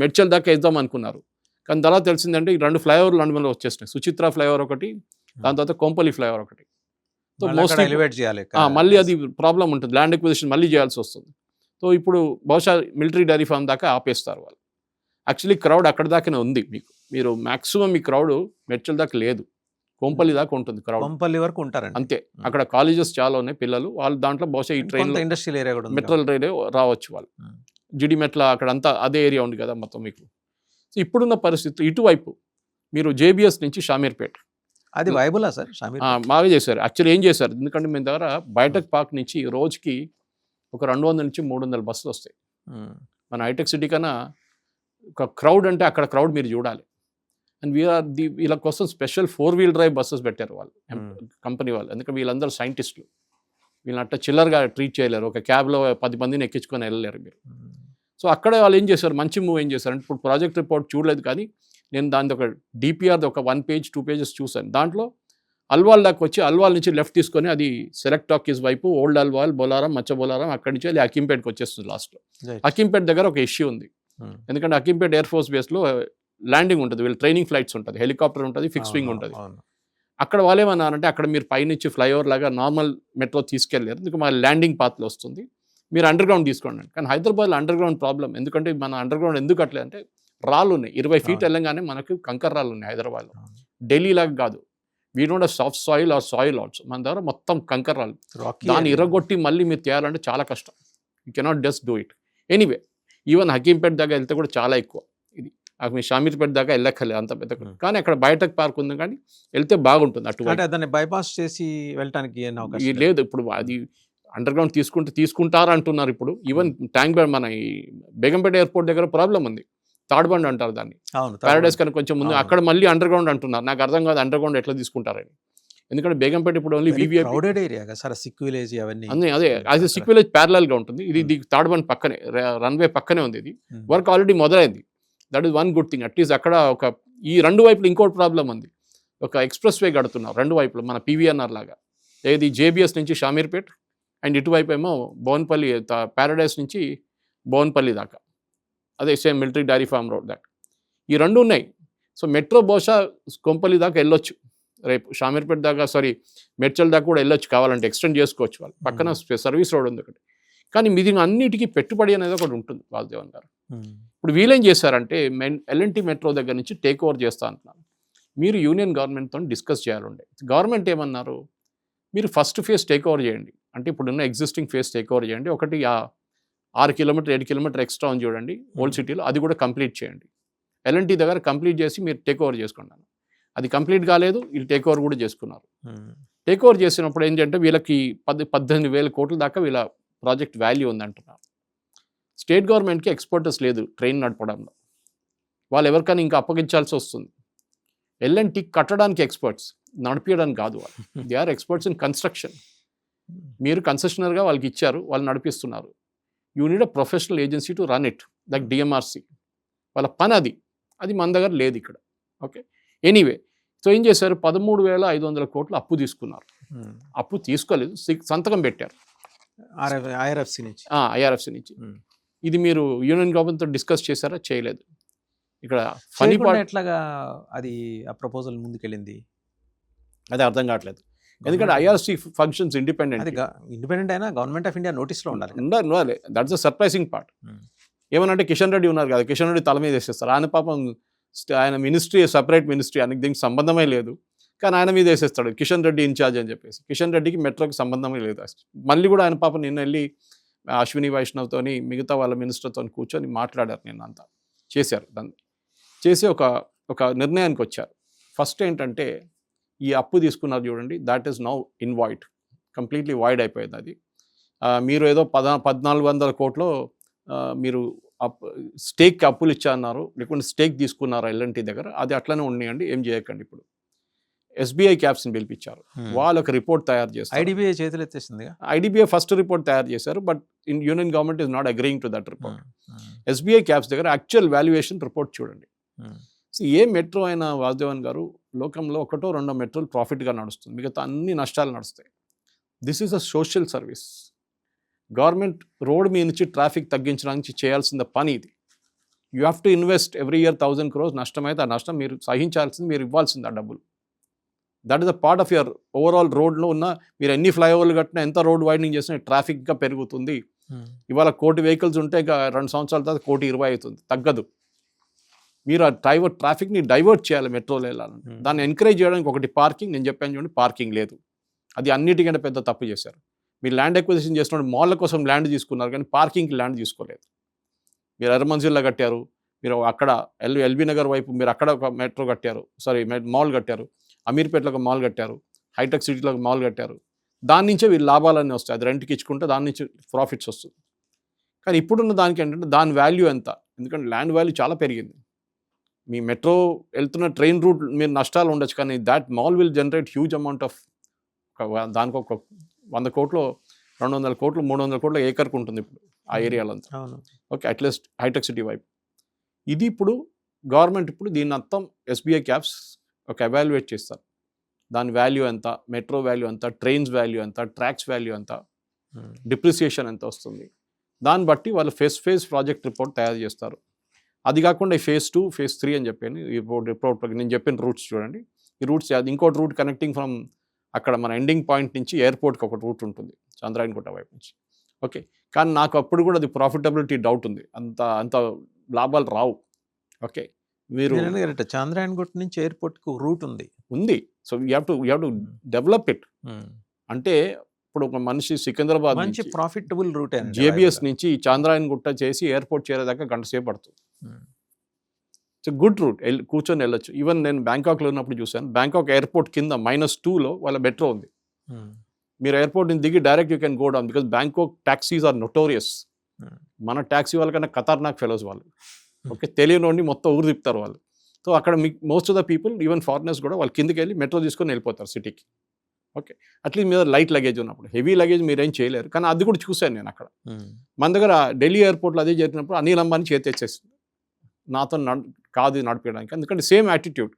మెడ్చల్ దాకా వేద్దాం అనుకున్నారు, కానీ తర్వాత తెలిసిందంటే ఈ 2 ఫ్లైఓవర్లు అందులో వచ్చేసినాయి. సుచిత్ర ఫ్లైఓవర్ ఒకటి, దాని తర్వాత కొంపల్లి ఫ్లైఓవర్ ఒకటి. సో మోస్ట్లీ మళ్ళీ అది ప్రాబ్లం ఉంటుంది, ల్యాండ్ ఎక్విజిషన్ మళ్ళీ చేయాల్సి వస్తుంది. సో ఇప్పుడు బహుశా మిలిటరీ డైరీ ఫార్మ్ దాకా ఆపేస్తారు వాళ్ళు. యాక్చువల్లీ క్రౌడ్ అక్కడ దాకానే ఉంది. మీరు మ్యాక్సిమం ఈ క్రౌడ్ మెడ్చల్ దాకా లేదు, కొంపల్లి దాకా ఉంటుంది క్రౌడ్. కొంపల్లి వరకు ఉంటారు అంతే. అక్కడ కాలేజెస్ చాలా ఉన్నాయి, పిల్లలు వాళ్ళు దాంట్లో బహుశా ఈ ట్రైన్ ఇండస్ట్రియల్ ఏరియా కూడా మెట్రల్ రైల్వే రావచ్చు వాళ్ళు. జిడిమెట్ల అక్కడంతా అదే ఏరియా ఉంది కదా మొత్తం మీకు. సో ఇప్పుడున్న పరిస్థితి ఇటువైపు మీరు జేబిఎస్ నుంచి షామీర్పేట్, అది వైబులా సార్? బాగా చేశారు. యాక్చువల్లీ ఏం చేశారు, ఎందుకంటే మీ దగ్గర బయటక్ పార్క్ నుంచి రోజుకి ఒక 200 నుంచి 300 బస్సులు వస్తాయి. మన హైటెక్ సిటీ కన్నా ఒక క్రౌడ్ అంటే అక్కడ క్రౌడ్ మీరు చూడాలి. అండ్ వీళ్ళ కోసం స్పెషల్ 4-wheel drive బస్సెస్ పెట్టారు వాళ్ళు, కంపెనీ వాళ్ళు. ఎందుకంటే వీళ్ళందరూ సైంటిస్టులు, వీళ్ళని అట్లా చిల్లర్గా ట్రీట్ చేయలేరు. ఒక క్యాబ్లో 10 మందిని ఎక్కించుకొని వెళ్ళలేరు మీరు. సో అక్కడ వాళ్ళు ఏం చేశారు, మంచి మూవ్ ఏం చేశారు అంటే, ఇప్పుడు ప్రాజెక్ట్ రిపోర్ట్ చూడలేదు కానీ నేను దాని ఒక డిపిఆర్ ఒక 1 పేజ్ 2 పేజెస్ చూశాను. దాంట్లో అల్వాల్ దాకా వచ్చి అల్వాల్ నుంచి లెఫ్ట్ తీసుకొని అది సెలెక్ట్ టాకీస్ వైపు ఓల్డ్ అల్వాల్, బొలారం, మచ్చ బొలారం, అక్కడి నుంచి అది అకింపేట్కి వచ్చేస్తుంది లాస్ట్లో. అకింపేట్ దగ్గర ఒక ఇష్యూ ఉంది, ఎందుకంటే అకింపేట్ ఎయిర్ ఫోర్స్ బేస్లో ల్యాండింగ్ ఉంటుంది, వీళ్ళు ట్రైనింగ్ ఫ్లైట్స్ ఉంటుంది, హెలికాప్టర్ ఉంటుంది, ఫిక్స్ వింగ్ ఉంటుంది. అక్కడ వాళ్ళు ఏమన్నారంటే, అక్కడ మీరు పైనుంచి ఫ్లైఓవర్ లాగా నార్మల్ మెట్రో తీసుకెళ్ళారు, ఎందుకు మా ల్యాండింగ్ పాత్లో వస్తుంది, మీరు అండర్ గ్రౌండ్ తీసుకోండి. కానీ హైదరాబాద్లో అండర్ గ్రౌండ్ ప్రాబ్లం, ఎందుకంటే మన అండర్ గ్రౌండ్ ఎందుకు అట్లే అంటే రాళ్ళు ఉన్నాయి, 20 ఫీట్ వెళ్ళంగానే మనకు కంకర్ రాళ్ళు ఉన్నాయి హైదరాబాద్లో. ఢిల్లీ లాగా కాదు, we don't have soft soil or soil also. మన దగ్గర మొత్తం కంకర్ రాళ్ళు. రాకీ దాన్ని ఇరగొట్టి మళ్ళీ మీరు చేయాలంటే చాలా కష్టం. You cannot just do it. Anyway even Hakimpet దాకా వెళ్తే కూడా చాలా ఎక్కువ. ఇది మీ షామీర్పేట దాకా వెళ్ళక్కర్లేదు అంత పెద్ద. కానీ అక్కడ బయటకు పార్క్ ఉంది, కానీ వెళ్తే బాగుంటుంది అటు. అంటే దాన్ని బైపాస్ చేసి వెళ్ళటానికి ఏం అవకాశం లేదు? లేదు, ఇప్పుడు అది అండర్ గ్రౌండ్ తీసుకుంటారా అంటున్నారు ఇప్పుడు. ఈవెన్ ట్యాంక్ బండ్ మన ఈ బేగంపేట ఎయిర్పోర్ట్ దగ్గర ప్రాబ్లం ఉంది. తాడ్బండ్ అంటారు దాన్ని, అవును, పారాడైస్ కన్నా కొంచెం ముందు. అవును. అక్కడ మళ్ళీ అండర్ గ్రౌండ్ అంటున్నారు. నాకు అర్థం కాదు అండర్ గ్రౌండ్ ఎట్లా తీసుకుంటారని. ఎందుకంటే బేగంపేట ఇప్పుడు ఓన్లీ వివిఐపి క్రౌడెడ్ ఏరియా కదా సార్, సిక్ విలేజ్ అవన్నీ. అదే అది సిక్ విలేజ్ ప్యారలల్ గా ఉంటుంది. ఇది తాడ్బండ్ పక్కనే, రన్వే పక్కనే ఉంది. ఇది వర్క్ ఆల్రెడీ మొదలైంది. That is one good thing. At least అక్కడ ఒక ఈ రెండు వైపులు ఇంకోటి ప్రాబ్లం ఉంది. ఒక ఎక్స్ప్రెస్ వే కడుతున్నారు రెండు వైపులు, మన పీవీఎన్ఆర్ లాగా. ఏది జేబీఎస్ నుంచి షామీర్పేట్ అండ్ ఇటువైపు ఏమో బోన్పల్లి, ప్యారడైస్ నుంచి బోన్పల్లి దాకా. అదే same military dairy farm road దాకా. ఈ రెండు ఉన్నాయి. సో మెట్రో బహుశా కొంపల్లి దాకా వెళ్ళొచ్చు రేపు, షామీర్పేట దాకా, మెడ్చల్ దాకా కూడా వెళ్ళొచ్చు కావాలంటే, ఎక్స్టెండ్ చేసుకోవచ్చు వాళ్ళు. పక్కన సర్వీస్ రోడ్ ఉంది ఒకటి. కానీ మీది అన్నిటికీ పెట్టుబడి అనేది ఒకటి ఉంటుంది వాసుదేవన్ గారు. ఇప్పుడు వీళ్ళేం చేశారంటే ఎల్ఎన్టీ మెట్రో దగ్గర నుంచి టేక్ ఓవర్ చేస్తా అంటున్నారు. మీరు యూనియన్ గవర్నమెంట్తో డిస్కస్ చేయాలండి. గవర్నమెంట్ ఏమన్నారు, మీరు ఫస్ట్ ఫేజ్ టేక్ ఓవర్ చేయండి, అంటే ఇప్పుడున్న ఎగ్జిస్టింగ్ ఫేజ్ టేక్ ఓవర్ చేయండి. ఒకటి 6 కిలోమీటర్ 7 కిలోమీటర్ ఎక్స్ట్రా ఉంది చూడండి ఓల్డ్ సిటీలో, అది కూడా కంప్లీట్ చేయండి. ఎల్ఎన్టీ దగ్గర కంప్లీట్ చేసి మీరు టేక్ ఓవర్ చేసుకున్నాను. అది కంప్లీట్ కాలేదు, వీళ్ళు టేక్ ఓవర్ కూడా చేసుకున్నారు. టేక్ ఓవర్ చేసినప్పుడు ఏంటంటే వీళ్ళకి 18,000 కోట్ల దాకా వీళ్ళ ప్రాజెక్ట్ వాల్యూ ఉందంటున్నారు. స్టేట్ గవర్నమెంట్కి ఎక్స్పర్టస్ లేదు ట్రైన్ నడపడంలో, వాళ్ళు ఎవరికైనా ఇంకా అప్పగించాల్సి వస్తుంది. ఎల్ఎన్టీ కట్టడానికి ఎక్స్పర్ట్స్, నడిపించడానికి కాదు వాళ్ళు. They are experts in construction. మీరు కన్సెషనర్గా వాళ్ళకి ఇచ్చారు, వాళ్ళు నడిపిస్తున్నారు. You need a professional agency to run it, like DMRC. వాళ్ళ పని అది మన దగ్గర లేదు ఇక్కడ. Okay, anyway. సో ఏం చేశారు, 13,500 కోట్లు అప్పు తీసుకున్నారు. అప్పు తీసుకోలేదు, సంతకం పెట్టారు ఐఆర్ఎఫ్సి నుంచి. ఇది మీరు యూనియన్ గవర్నమెంట్తో డిస్కస్ చేశారా? చేయలేదు. ఇక్కడ ఫనీ పార్ట్ ఎట్లాగా అది ఆ ప్రపోజల్ ముందుకెళ్ళింది అదే అర్థం కావట్లేదు. ఎందుకంటే ఐఆర్సీ ఫంక్షన్స్ ఇండిపెండెంట్ అయినా గవర్నమెంట్ ఆఫ్ ఇండియా నోటీస్లో ఉండాలి. That's the surprising part. ఏమనంటే కిషన్ రెడ్డి ఉన్నారు కదా, కిషన్ రెడ్డి తల మీద వేసేస్తారు. ఆయన పాపం ఆయన మినిస్ట్రీ సపరేట్ మినిస్ట్రీ, ఆయనకి దీనికి సంబంధమే లేదు, కానీ ఆయన మీద వేసేస్తాడు కిషన్ రెడ్డి ఇన్ఛార్జ్ అని చెప్పేసి. కిషన్ రెడ్డికి మెట్రోకి సంబంధమే లేదు. మళ్ళీ కూడా ఆయన పాపం నిన్న వెళ్ళి అశ్విని వైష్ణవ్తోని మిగతా వాళ్ళ మినిస్టర్తో కూర్చొని మాట్లాడారు. నిన్న అంతా చేశారు. దాన్ని చేసి ఒక నిర్ణయానికి వచ్చారు. ఫస్ట్ ఏంటంటే ఈ అప్పు తీసుకున్నారు చూడండి, that is now in void, completely void అయిపోయింది అది. మీరు ఏదో 1,400 కోట్లు మీరు స్టేక్ అప్పులు ఇచ్చన్నారు, లేకుంటే స్టేక్ తీసుకున్నారు ఎల్ఎన్టీ దగ్గర, అది అట్లనే ఉన్నాయండి, ఏం చేయకండి. ఇప్పుడు ఎస్బీఐ క్యాప్స్ని పిలిపించారు, వాళ్ళు ఒక రిపోర్ట్ తయారు చేస్తారు. ఐడిబిఐ చేతులు ఎత్తేసింది. ఐడిబిఐ ఫస్ట్ రిపోర్ట్ తయారు చేశారు, but union government is not agreeing to that report. SBI caps దగ్గర యాక్చువల్ వాల్యుయేషన్ రిపోర్ట్ చూడండి. సో ఏ మెట్రో అయినా వాసుదేవన్ గారు లోకంలో 1-2 మెట్రోలు ప్రాఫిట్గా నడుస్తుంది, మిగతా అన్ని నష్టాలు నడుస్తాయి. This is a social service. Government road మీద నుంచి ట్రాఫిక్ తగ్గించడానికి చేయాల్సిన పని ఇది. You have to invest every year 1,000 crores. నష్టమైతే ఆ నష్టం మీరు సహించాల్సింది, మీరు ఇవ్వాల్సింది ఆ డబ్బులు. That is a part of your overall రోడ్లో ఉన్న, మీరు ఎన్ని ఫ్లైఓవర్లు కట్టినా, ఎంత రోడ్ వైడనింగ్ చేసినా ట్రాఫిక్గా పెరుగుతుంది. ఇవాళ 1 కోటి వెహికల్స్ ఉంటే 2 సంవత్సరాల తర్వాత 1,20,000 అవుతుంది, తగ్గదు. మీరు ఆ ట్రాఫిక్ని డైవర్ట్ చేయాలి మెట్రోలో వెళ్ళాలంటే. దాన్ని ఎంకరేజ్ చేయడానికి ఒకటి పార్కింగ్, నేను చెప్పాను చూడండి, పార్కింగ్ లేదు. అది అన్నిటికంటే పెద్ద తప్పు చేశారు. మీరు ల్యాండ్ ఎక్విజిషన్ చేస్తున్నప్పుడు మాల్ల కోసం ల్యాండ్ తీసుకున్నారు, కానీ పార్కింగ్కి ల్యాండ్ తీసుకోలేదు. మీరు ఎర్రమంజిల్లో కట్టారు, మీరు అక్కడ ఎల్బీ నగర్ వైపు మీరు అక్కడ ఒక మెట్రో కట్టారు, మాల్ కట్టారు, అమీర్పేటలో ఒక మాల్ కట్టారు, హైటెక్ సిటీలో ఒక మాల్ కట్టారు. దాని నుంచే వీళ్ళు లాభాలన్నీ వస్తాయి, అది రెంట్కి ఇచ్చుకుంటే దాని నుంచి ప్రాఫిట్స్ వస్తుంది. కానీ ఇప్పుడున్న దానికి ఏంటంటే దాని వాల్యూ ఎంత, ఎందుకంటే ల్యాండ్ వాల్యూ చాలా పెరిగింది. మీ మెట్రో వెళ్తున్న ట్రైన్ రూట్ మీరు నష్టాలు ఉండొచ్చు, కానీ that mall will generate huge amount of, దానికి ఒక 100 కోట్లు 200 కోట్లు 300 కోట్ల ఏకర్కి ఉంటుంది ఇప్పుడు ఆ ఏరియాలో అంతా. ఓకే, అట్లీస్ట్ హైటెక్ సిటీ వైపు. ఇది ఇప్పుడు గవర్నమెంట్ ఇప్పుడు దీన్ని అంతా ఎస్బీఐ క్యాప్స్ ఒక ఎవాల్యుయేట్ చేస్తారు. దాని వాల్యూ ఎంత, మెట్రో వాల్యూ ఎంత, ట్రైన్స్ వాల్యూ ఎంత, ట్రాక్స్ వాల్యూ ఎంత, డిప్రిసియేషన్ ఎంత వస్తుంది, దాన్ని బట్టి వాళ్ళు ఫేజ్ ప్రాజెక్ట్ రిపోర్ట్ తయారు చేస్తారు. అది కాకుండా ఈ phase 2, phase 3 అని చెప్పాను. ఈ రిపోర్ట్ నేను చెప్పిన రూట్స్ చూడండి. ఈ రూట్స్, అది ఇంకోటి రూట్ కనెక్టింగ్ ఫ్రమ్ అక్కడ మన ఎండింగ్ పాయింట్ నుంచి ఎయిర్పోర్ట్కి ఒక రూట్ ఉంటుంది చంద్రాయణగుట్ట వైపు నుంచి. ఓకే, కానీ నాకు అప్పుడు కూడా అది ప్రాఫిటబిలిటీ డౌట్ ఉంది, అంత లాభాలు రావు. ఓకే, మీరు చంద్రాయన్ గుట్ట నుంచి ఎయిర్పోర్ట్కి రూట్ ఉంది. ఉంది. So you have to develop it. అంటే ఇప్పుడు ఒక మనిషి సికింద్రాబాద్ మంచి ప్రాఫిటబుల్ రూట్ జేబిఎస్ నుంచి చాంద్రాయన్ గుట్ట చేసి ఎయిర్పోర్ట్ చేరేదాకా గంట సేపు పడుతుంది. ఇట్స్ గుడ్ రూట్, కూర్చొని వెళ్ళొచ్చు. ఈవెన్ నేను బ్యాంకాక్లో ఉన్నప్పుడు చూశాను, బ్యాంకాక్ ఎయిర్పోర్ట్ కింద -2లో వాళ్ళ మెట్రో ఉంది. మీరు ఎయిర్పోర్ట్ నుంచి దిగి direct you can go down, because Bangkok taxis are notorious. మన ట్యాక్సీ వాళ్ళకన్నా ఖతర్నాక్ ఫెలోస్ వాళ్ళు. ఓకే, తెలియని మొత్తం ఊరు తిప్పుతారు వాళ్ళు. సో అక్కడ most of the people, even foreigners కూడా వాళ్ళు కిందకి వెళ్ళి మెట్రో తీసుకొని వెళ్ళిపోతారు సిటీకి. ఓకే, అట్లీస్ట్ మీద లైట్ లగేజ్ ఉన్నప్పుడు, హెవీ లగేజ్ మీరేం చేయలేరు. కానీ అది కూడా చూశాను నేను అక్కడ. మన దగ్గర ఢిల్లీ ఎయిర్పోర్ట్లో అదే జరిగినప్పుడు అనిల్ అంబానీ చేతి తెచ్చేసింది, నాతో కాదు నడిపించడానికి. ఎందుకంటే సేమ్ యాటిట్యూడ్,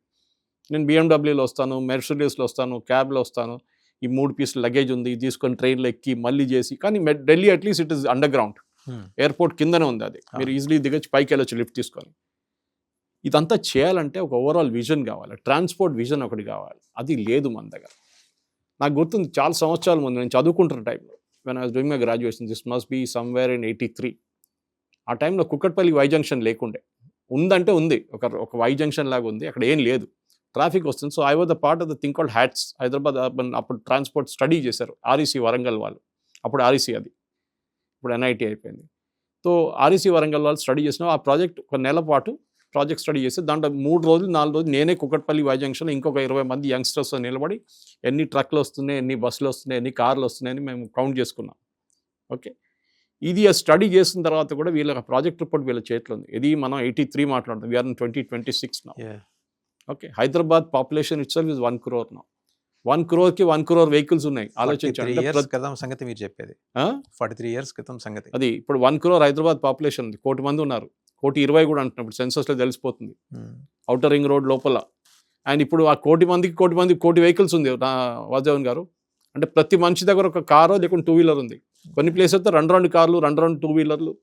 నేను బిఎండబ్ల్యూలో వస్తాను, మెర్సిడీస్లో వస్తాను, క్యాబ్లో వస్తాను, ఈ 3 పీసులు లగేజ్ ఉంది తీసుకొని ట్రైన్లో ఎక్కి మళ్ళీ చేసి. కానీ Delhi at least it is under ground, airport కిందనే ఉంది అది, మీరు ఈజీలీ దిగొచ్చి పైకి వెళ్ళొచ్చు లిఫ్ట్ తీసుకొని. ఇదంతా చేయాలంటే ఒక ఓవరాల్ విజన్ కావాలి, ట్రాన్స్పోర్ట్ విజన్ ఒకటి కావాలి. అది లేదు మన దగ్గర. నాకు గుర్తుంది చాలా సంవత్సరాల ముందు నేను చదువుకుంటున్న టైంలో, when I was doing my graduation, this must be somewhere in 83. ఆ టైంలో కుక్కట్పల్లి వై జంక్షన్ లేకుండే, ఉందంటే ఉంది, ఒక వై జంక్షన్ లాగా ఉంది, అక్కడ ఏం లేదు, ట్రాఫిక్ వస్తుంది. So I was the part of the thing called hats, Hyderabad urban. అప్పుడు ట్రాన్స్పోర్ట్ స్టడీ చేశారు ఆర్ఈసీ వరంగల్ వాళ్ళు, అప్పుడు ఆర్ఈసీ అది, ఇప్పుడు ఎన్ఐటీ అయిపోయింది. సో ఆర్ఈసీ వరంగల్ వాళ్ళు స్టడీ చేసిన ఆ ప్రాజెక్ట్ ఒక నెల పాటు ప్రాజెక్ట్ స్టడీ చేస్తే దాంట్లో 3 రోజులు 4 రోజులు నేనే కుక్కట్పల్లి వై జంక్షన్లో ఇంకొక 20 మంది యంగ్స్టర్స్ నిలబడి ఎన్ని ట్రక్లు వస్తున్నాయి, ఎన్ని బస్సులు వస్తున్నాయి, ఎన్ని కార్లు వస్తున్నాయని మేము కౌంట్ చేసుకున్నాం. ఓకే, ఇది స్టడీ చేసిన తర్వాత కూడా వీళ్ళ ప్రాజెక్ట్ రిపోర్ట్ వీళ్ళ చేతిలో ఉంది. ఇది మనం 83 మాట్లాడుతాం, వీఆర్ ఇన్ 2026 నా. Okay, Hyderabad population it self is 1 crore నా. 1 crore-కి 1 crore వెహికల్స్ ఉన్నాయి. ఆలోచించండి, సంగతి మీరు చెప్పేది 43 years క్రితం సంగతి. అది ఇప్పుడు 1 crore హైదరాబాద్ పాపులేషన్ ఉంది, 1 కోటి మంది ఉన్నారు, 1,20,00,000 కూడా అంటున్నప్పుడు సెన్సస్లో తెలిసిపోతుంది, ఔటర్ రింగ్ రోడ్ లోపల. అండ్ ఇప్పుడు ఆ 1 కోటి మందికి 1 కోటి వెహికల్స్ ఉంది వాసుదేవన్ గారు. అంటే ప్రతి మనిషి దగ్గర ఒక కారో లేకుంటే 2 వీలర్ ఉంది. కొన్ని ప్లేసెస్ 2 కార్లు, 2 2 వీలర్లు,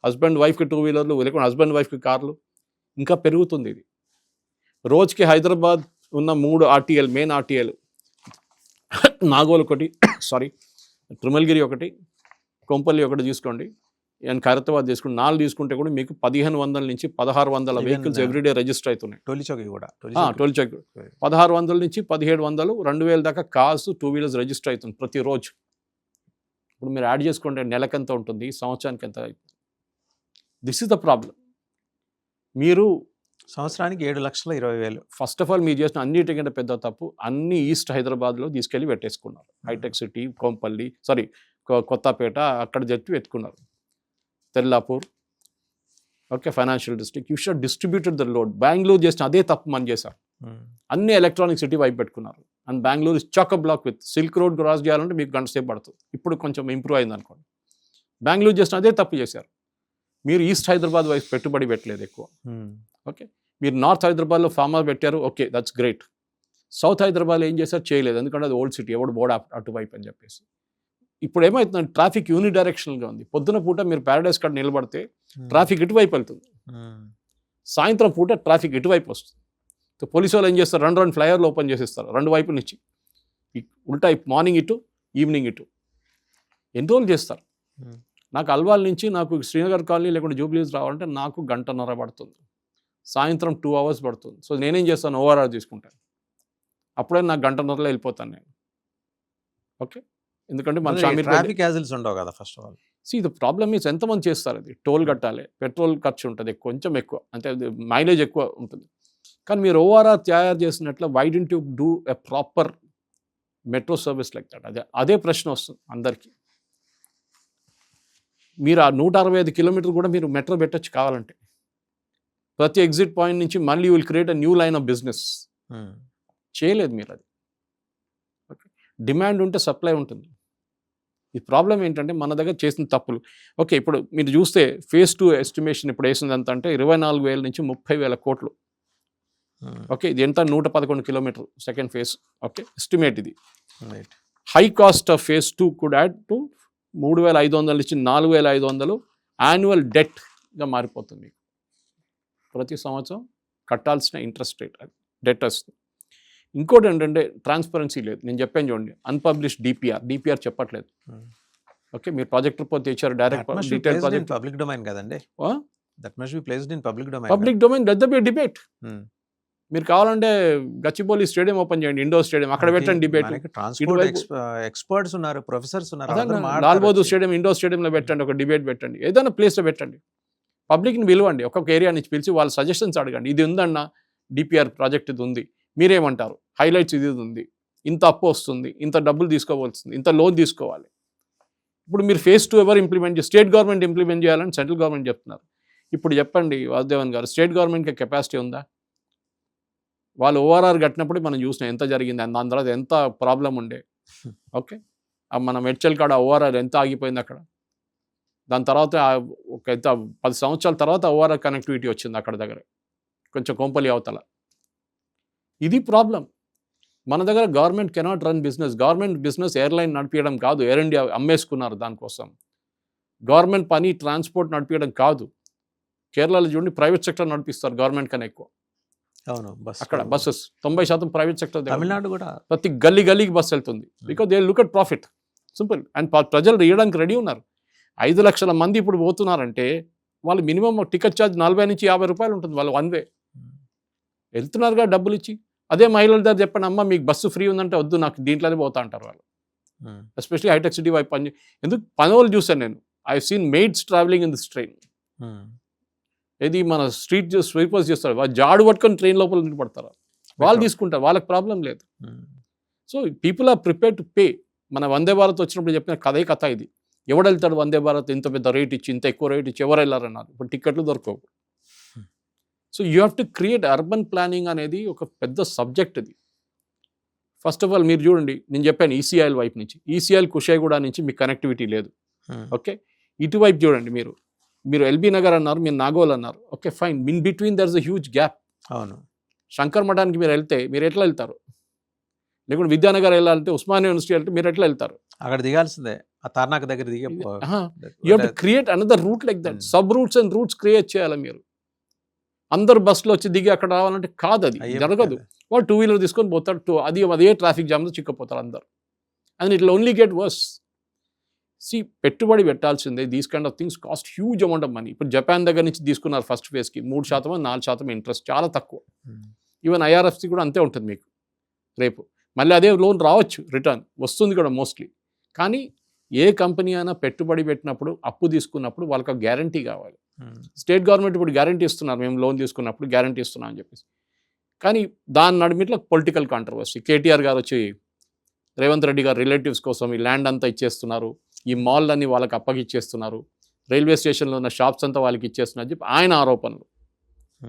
హస్బెండ్ వైఫ్కి 2 వీలర్లు, లేకుంటే హస్బెండ్ వైఫ్కి కార్లు. ఇంకా పెరుగుతుంది ఇది. రోజుకి హైదరాబాద్ ఉన్న 3 RTL, మెయిన్ RTL, నాగోల్ ఒకటి, తిరుమలగిరి ఒకటి, కొంపల్లి ఒకటి తీసుకోండి, అండ్ ఖైరతాబాద్ తీసుకుంటే 4 తీసుకుంటే కూడా మీకు 1500 నుంచి 1600 వెహికల్స్ ఎవ్రీడే రిజిస్టర్ అవుతున్నాయి. టోలీచౌకి కూడా, టోలీచౌక్ 1600 నుంచి 1700, 2000 దాకా కార్స్ 2 వీలర్స్ రిజిస్టర్ అవుతుంది ప్రతిరోజు. ఇప్పుడు మీరు యాడ్ చేసుకోండి, నెలకెంత ఉంటుంది, సంవత్సరానికి ఎంత అవుతుంది. This is the problem. మీరు సంవత్సరానికి 7,20,000. ఫస్ట్ ఆఫ్ ఆల్ మీరు చేసిన అన్నిటికంటే పెద్ద తప్పు, అన్ని ఈస్ట్ హైదరాబాద్లో తీసుకెళ్ళి పెట్టేసుకున్నారు. హైటెక్ సిటీ, కోంపల్లి, కొత్తపేట, అక్కడ జట్టి పెట్టుకున్నారు, Tellapur. Okay, financial district, you should distributed the load. Bengaluru చేసిన అదే తప్పు మనం చేశాం, అన్ని ఎలక్ట్రానిక్ సిటీ వైపు పెట్టుకున్నారు. And Bengaluru is chock block with silk road cross చేయాలంటే మీకు గంట సేపు పడుతుంది. ఇప్పుడు కొంచెం ఇంప్రూవ్ అయింది అనుకోండి. బెంగళూరు చేసిన అదే తప్పు చేశారు. మీరు ఈస్ట్ హైదరాబాద్ వైపు పెట్టుబడి పెట్టలేదు ఎక్కువ. ఓకే, మీరు నార్త్ హైదరాబాద్లో ఫార్మా పెట్టారు, ఓకే దట్స్ గ్రేట్. సౌత్ హైదరాబాద్లో ఏం చేశారు, చేయలేదు, ఎందుకంటే అది ఓల్డ్ సిటీ, ఎవడు బోర్డు అటువైపు అని చెప్పేసి. ఇప్పుడు ఏమవుతుందంటే ట్రాఫిక్ యూనిడైరెక్షనల్గా ఉంది. పొద్దున పూట మీరు ప్యారడైస్ కాడ నిలబడితే ట్రాఫిక్ ఇటువైపు వెళ్తుంది, సాయంత్రం పూట ట్రాఫిక్ ఇటువైపు వస్తుంది. సో పోలీసు వాళ్ళు ఏం చేస్తారు, 2 ఫ్లైఓవర్లు ఓపెన్ చేసేస్తారు 2 వైపుల నుంచి, ఉల్టా మార్నింగ్ ఇటు, ఈవినింగ్ ఇటు. ఎన్ని రోజులు చేస్తారు? నాకు అల్వాల్ నుంచి నాకు శ్రీనగర్ కాలనీ లేకుంటే జూబ్లీస్ రావాలంటే నాకు 1.5 గంట పడుతుంది, సాయంత్రం 2 hours పడుతుంది. సో నేనేం చేస్తాను, ORR తీసుకుంటాను, అప్పుడే నాకు 1.5 గంటలో వెళ్ళిపోతాను నేను. ఓకే, ఎందుకంటే మన ట్రాఫిక్ హ్యాజిల్స్ ఉండవు కదా. First of all the problem is ఎంతమంది చేస్తారు, అది టోల్ కట్టాలి, పెట్రోల్ ఖర్చు ఉంటుంది కొంచెం ఎక్కువ, అంటే మైలేజ్ ఎక్కువ ఉంటుంది. కానీ మీరు ORR తయారు చేసినట్లు why don't you do a proper metro service like that? అదే ప్రశ్న వస్తుంది అందరికీ. మీరు ఆ 165 కిలోమీటర్లు కూడా మీరు మెట్రో పెట్టచ్చు కావాలంటే. ప్రతి ఎగ్జిట్ పాయింట్ నుంచి మళ్ళీ you will create a new line of business. చేయలేదు మీరు అది. ఓకే, డిమాండ్ ఉంటే సప్లై ఉంటుంది. ఈ ప్రాబ్లం ఏంటంటే మన దగ్గర చేసిన తప్పులు. ఓకే, ఇప్పుడు మీరు చూస్తే phase 2 ఎస్టిమేషన్ ఇప్పుడు వేసింది ఎంత అంటే 24,000 నుంచి 30,000 కోట్లు. ఓకే, ఇది ఎంత, 111 kilometre second phase. Okay, estimate ఇది. High cost of phase 2 could add to 3,500 నుంచి 4,500 యాన్యువల్ డెట్గా మారిపోతుంది మీకు. ప్రతి సంవత్సరం కట్టాల్సిన ఇంట్రెస్ట్ రేట్, అది డెట్ వస్తుంది. ఇంకోటి ఏంటంటే ట్రాన్స్పరెన్సీ లేదు. నేను చెప్పాను చూడండి, అన్పబ్లిష్డ్ డిపిఆర్ చెప్పట్లేదు. ఓకే, మీరు ప్రాజెక్ట్ రిపోర్ట్ తెచ్చారు, direct detail project public domain కదండి. That must be placed in public domain. Public domain, let there be debate. మీరు కావాలంటే గచ్చిబౌలి స్టేడియం ఓపెన్ చేయండి, ఇండోర్ స్టేడియం, అక్కడ పెట్టండి డిబేట్. ట్రాన్స్పోర్ట్ ఎక్స్పర్ట్స్ ఉన్నారు, ప్రొఫెసర్స్ ఉన్నారు, అందరూ లాల్ మాట్లాడొచ్చు. బహదూర్ స్టేడియం, ఇండోర్ స్టేడియంలో పెట్టండి, ఒక డిబేట్ పెట్టండి, ఏదైనా ప్లేస్లో పెట్టండి. పబ్లిక్ని పిలవండి, ఒక్కొక్క ఏరియా నుంచి పిలిచి వాళ్ళ సజెషన్స్ అడగండి. ఇది ఉందన్న డిపిఆర్ ప్రాజెక్ట్ ఇది ఉంది, మీరేమంటారు, హైలైట్స్ ఇది ఉంది, ఇంత అప్పు వస్తుంది, ఇంత డబ్బులు తీసుకోవాల్సింది, ఇంత లోన్ తీసుకోవాలి. ఇప్పుడు మీరు ఫేజ్ 2 ఎవరు ఇంప్లిమెంట్ చేసి, స్టేట్ గవర్నమెంట్ ఇంప్లిమెంట్ చేయాలని సెంట్రల్ గవర్నమెంట్ చెప్తున్నారు. ఇప్పుడు చెప్పండి వాసుదేవన్ గారు, స్టేట్ గవర్నమెంట్కి కెపాసిటీ ఉందా? వాళ్ళు ఓఆర్ఆర్ కట్టినప్పుడు మనం చూసినాం ఎంత జరిగింది, దాని తర్వాత ఎంత ప్రాబ్లం ఉండే. ఓకే, మన మెడ్చల్ కాడ ఓఆర్ఆర్ ఎంత ఆగిపోయింది అక్కడ. దాని తర్వాత ఒక 10 సంవత్సరాల తర్వాత ఓఆర్ఆర్ కనెక్టివిటీ వచ్చింది అక్కడ దగ్గర, కొంచెం కొంపలి అవతల. ఇది ప్రాబ్లం. మన దగ్గర government cannot run business. Government business airline నడిపించడం కాదు, ఎయిర్ ఇండియా అమ్మేసుకున్నారు దానికోసం. గవర్నమెంట్ పని ట్రాన్స్పోర్ట్ నడిపించడం కాదు. కేరళలో చూడండి, ప్రైవేట్ సెక్టర్ నడిపిస్తారు గవర్నమెంట్ కన్నా ఎక్కువ. అవును, అక్కడ బస్సెస్ 90% ప్రైవేట్ సెక్టర్. తమిళనాడు కూడా ప్రతి గల్లీకి బస్సు వెళ్తుంది, because they look at profit, simple. And ప్రజలు రియడానికి రెడీ ఉన్నారు. 5 లక్షల మంది ఇప్పుడు పోతున్నారంటే వాళ్ళు మినిమం టికెట్ ఛార్జ్ 40 నుంచి 50 రూపాయలు ఉంటుంది, వాళ్ళు వన్ వే వెళ్తున్నారుగా డబ్బులు ఇచ్చి. అదే మహిళల దగ్గర చెప్పండి, అమ్మ మీకు బస్సు ఫ్రీ ఉందంటే వద్దు, నాకు దీంట్లోనే పోతా అంటారు వాళ్ళు. ఎస్పెషలీ హైటెక్ సిటీ వైపు ఎందుకు పనులు చూసాను నేను. I seen maids travelling in this train. ఏది మన స్ట్రీట్ స్వీపర్స్ చేస్తారు, వాళ్ళు జాడు పట్టుకొని ట్రైన్ లోపల నిలబడతారు, వాళ్ళు తీసుకుంటారు, వాళ్ళకి ప్రాబ్లం లేదు. So people are prepare to pay. మన వందే భారత్ వచ్చినప్పుడు చెప్పిన కథ ఇది. ఎవడు వెళ్తాడు వందే భారత్, ఇంత పెద్ద రేట్ ఇచ్చి, ఇంత ఎక్కువ రేట్ ఇచ్చి, ఎవరు వెళ్ళారన్నారు. ఇప్పుడు టికెట్లు దొరకవు. So you have to create urban planning అనేది ఒక పెద్ద సబ్జెక్ట్ ఇది. ఫస్ట్ ఆఫ్ ఆల్ మీరు చూడండి, నేను చెప్పాను ఈసీఐఎల్ వైపు నుంచి, ఈసీఐఎల్ కుషాయిగూడ నుంచి మీకు కనెక్టివిటీ లేదు. ఓకే, ఇటువైపు చూడండి, మీరు ఎల్బీ నగర్ అన్నారు, మీరు నాగోల్ అన్నారు. Okay fine, in between there is a huge gap. అవును, శంకర్ మఠానికి మీరు వెళ్తే మీరు ఎట్లా వెళ్తారు? లేకుంటే విద్యానగర్ వెళ్ళాలంటే, ఉస్మానియా యూనివర్సిటీ వెళ్తే మీరు ఎట్లా వెళ్తారు? అక్కడ దిగాల్సిందే, ఆ తార్నాక దగ్గర దిగే. You have to create another route like that. Sub routes and routes create చేయాలి మీరు. అందరు బస్సులో వచ్చి దిగి అక్కడ రావాలంటే కాదు, అది జరగదు. వాడు 2 వీలర్ తీసుకొని పోతాడు, అదే ట్రాఫిక్ జామ్లో చిక్కపోతారు అందరు. And it will only get worse. పెట్టుబడి పెట్టాల్సిందే. These kind of things cost huge amount of money. ఇప్పుడు జపాన్ దగ్గర నుంచి తీసుకున్నారు ఫస్ట్ ఫేజ్కి 3% 4% ఇంట్రెస్ట్, చాలా తక్కువ. ఈవెన్ ఐఆర్ఎఫ్సి కూడా అంతే ఉంటుంది మీకు. రేపు మళ్ళీ అదే లోన్ రావచ్చు, రిటర్న్ వస్తుంది కూడా మోస్ట్లీ. కానీ ఏ కంపెనీ అయినా పెట్టుబడి పెట్టినప్పుడు, అప్పు తీసుకున్నప్పుడు వాళ్ళకి గ్యారంటీ కావాలి. స్టేట్ గవర్నమెంట్ ఇప్పుడు గ్యారంటీ ఇస్తున్నారు, మేము లోన్ తీసుకున్నప్పుడు గ్యారంటీ ఇస్తున్నాం అని చెప్పేసి. కానీ దాని నడిమిట్లో పొలిటికల్ కాంట్రవర్సీ. కేటీఆర్ గారు వచ్చి రేవంత్ రెడ్డి గారు రిలేటివ్స్ కోసం ఈ ల్యాండ్ అంతా ఇచ్చేస్తున్నారు, ఈ మాల్ అన్ని వాళ్ళకి అప్పగిచ్చేస్తున్నారు, రైల్వే స్టేషన్లో ఉన్న షాప్స్ అంతా వాళ్ళకి ఇచ్చేస్తున్నారు చెప్పి ఆయన ఆరోపణలు.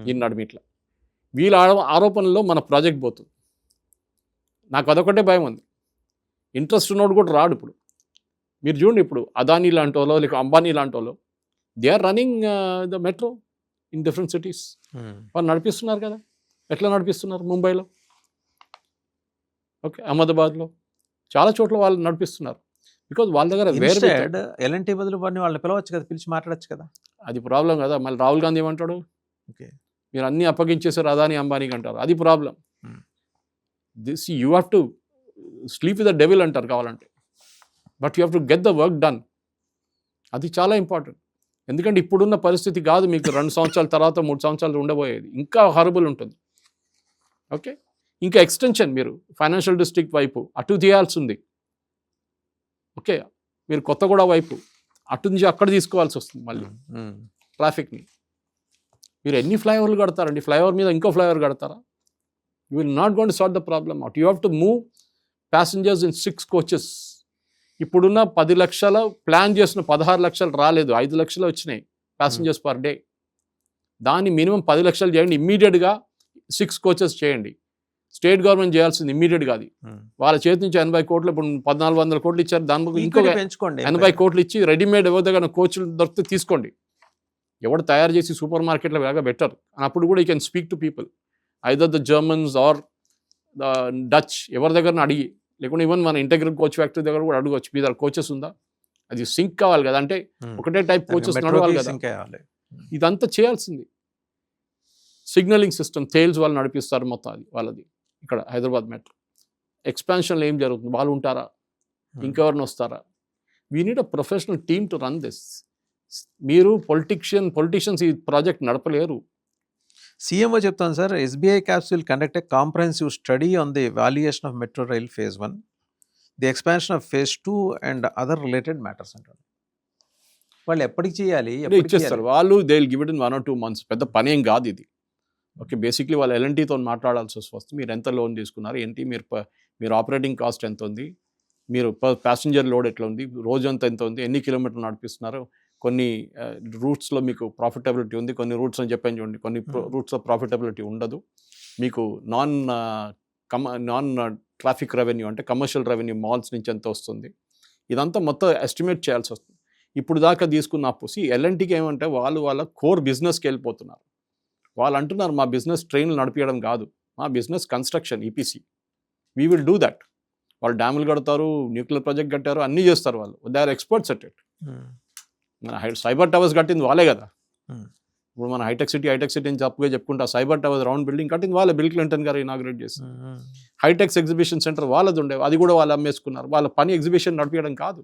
ఈ నడిమిట్ల వీళ్ళ ఆరోపణల్లో మన ప్రాజెక్ట్ పోతుంది. నాకు అదొకటే భయం ఉంది. ఇంట్రెస్ట్ ఉన్నోడు కూడా రాడు. ఇప్పుడు మీరు చూడండి, ఇప్పుడు అదానీ లాంటి వాళ్ళు, లేక అంబానీ లాంటి వాళ్ళు, they are running the metro in different cities. వాళ్ళు నడిపిస్తున్నారు కదా. ఎట్లా నడిపిస్తున్నారు? ముంబైలో, ఓకే, అహ్మదాబాద్లో, చాలా చోట్ల వాళ్ళు నడిపిస్తున్నారు. బికాజ్ వాళ్ళ దగ్గర వేరే ఎల్ఎన్టీ బదులు వాళ్ళని పిలవచ్చు కదా, పిలిచి మాట్లాడచ్చు కదా. అది ప్రాబ్లం కదా. మళ్ళీ రాహుల్ గాంధీ ఏమంటాడు, ఓకే మీరు అన్నీ అప్పగించేసారు అదానీ అంబానీకి అంటారు. అది problem. This you have to sleep with the devil అంటారు కావాలంటే, but you have to get the work done. అది చాలా ఇంపార్టెంట్. ఎందుకంటే ఇప్పుడున్న పరిస్థితి కాదు మీకు 2 సంవత్సరాల తర్వాత 3 సంవత్సరాలు ఉండబోయేది, ఇంకా హారబుల్ ఉంటుంది. ఓకే, ఇంకా ఎక్స్టెన్షన్ మీరు ఫైనాన్షియల్ డిస్ట్రిక్ట్ వైపు అటు తీయాల్సి ఉంది. ఓకే, మీరు కొత్తగూడ వైపు అటు నుంచి అక్కడ తీసుకోవాల్సి వస్తుంది. మళ్ళీ ట్రాఫిక్ని మీరు ఎన్ని ఫ్లైఓవర్లు కడతారండి? ఫ్లైఓవర్ మీద ఇంకో ఫ్లైఓవర్ కడతారా? You will not gone to solve the problem out. You have to move passengers in 6 coaches. ఇప్పుడున్న 10 లక్షల ప్లాన్ చేసిన 16 లక్షలు రాలేదు, 5 లక్షలు వచ్చినాయి ప్యాసింజర్స్ పర్ డే. దాన్ని మినిమం 10 లక్షలు చేయండి, ఇమ్మీడియట్గా 6 కోచెస్ చేయండి. స్టేట్ గవర్నమెంట్ చేయాల్సింది ఇమ్మీడియట్గా. అది వాళ్ళ చేతి నుంచి 80 కోట్లు, ఇప్పుడు 1400 కోట్లు ఇచ్చారు, దాని ఇంకో 80 కోట్లు ఇచ్చి రెడీమేడ్ ఎవరి దగ్గర కోచ్లు దొరికితే తీసుకోండి. ఎవరు తయారు చేసి సూపర్ మార్కెట్లో బాగా బెటర్. అప్పుడు కూడా you can speak to people, either the Germans or the Dutch, ఎవరి దగ్గర అడిగి, లేకుంటే ఈవెన్ మన ఇంటెగ్రల్ కోచ్ ఫ్యాక్టరీ దగ్గర కూడా అడగవచ్చు, మీ దగ్గర కోచెస్ ఉందా? అది సింక్ కావాలి కదా, అంటే ఒకటే టైప్ కోచెస్ నడవాలి కదా. ఇదంతా చేయాల్సింది. సిగ్నలింగ్ సిస్టమ్ థేల్స్ వాళ్ళు నడిపిస్తారు మొత్తం, అది వాళ్ళది. ఇక్కడ హైదరాబాద్ మెట్రో ఎక్స్పాన్షన్లో ఏం జరుగుతుంది? వాళ్ళు ఉంటారా, ఇంకెవరిని వస్తారా? We need a professional team to run this. మీరు పొలిటీషియన్స్ ఈ ప్రాజెక్ట్ నడపలేరు. సీఎంఓ చెప్తాను sir, SBI caps will conduct A comprehensive study on the valuation of metro rail phase 1, the expansion of phase 2 and other related matters అంటారు. వాళ్ళు ఎప్పటికి చేయాలి? ఇచ్చేస్తారు వాళ్ళు. They will give it in 1 or 2 months. పెద్ద పని ఏం కాదు ఇది. ఓకే, బేసిక్లీ వాళ్ళు ఎల్ఎన్టీతో మాట్లాడాల్సి వస్తుంది. మీరు ఎంత లోన్ తీసుకున్నారు ఏంటి, మీరు ఆపరేటింగ్ కాస్ట్ ఎంత ఉంది, మీరు ప్యాసింజర్ లోడ్ ఎట్లా ఉంది, రోజంతా ఎంత ఉంది, ఎన్ని కిలోమీటర్లు నడిపిస్తున్నారు, కొన్ని రూట్స్లో మీకు ప్రాఫిటబిలిటీ ఉంది, కొన్ని రూట్స్ అని చెప్పాను చూడండి, కొన్ని రూట్స్లో ప్రాఫిటబిలిటీ ఉండదు, మీకు నాన్ ట్రాఫిక్ రెవెన్యూ అంటే కమర్షియల్ రెవెన్యూ మాల్స్ నుంచి ఎంత వస్తుంది, ఇదంతా మొత్తం ఎస్టిమేట్ చేయాల్సి వస్తుంది. ఇప్పుడు దాకా తీసుకున్న అప్పు ఎల్ఎన్టీకి ఏమంటే వాళ్ళ కోర్ బిజినెస్కి వెళ్ళిపోతున్నారు. వాళ్ళు అంటున్నారు మా బిజినెస్ ట్రైన్లు నడిపించడం కాదు, మా business construction, EPC, we will do that. వాళ్ళు డ్యాములు కడతారు, న్యూక్లియర్ ప్రాజెక్ట్ కట్టారు, అన్నీ చేస్తారు వాళ్ళు. They are experts at it. మన సైబర్ టవర్స్ కట్టింది వాళ్ళే కదా. ఇప్పుడు మన హైటెక్ సిటీ అని తప్పుగా చెప్పుకుంటా, సైబర్ టవర్స్ రౌండ్ బిల్డింగ్ కట్టింది వాళ్ళే. బిల్ క్లింటన్ గారు ఇనాగ్రేట్ చేస్తారు. హైటెక్స్ ఎగ్జిబిషన్ సెంటర్ వాళ్ళది ఉండేవి, అది కూడా వాళ్ళు అమ్మేసుకున్నారు. వాళ్ళ పని ఎగ్జిబిషన్ నడిపించడం కాదు.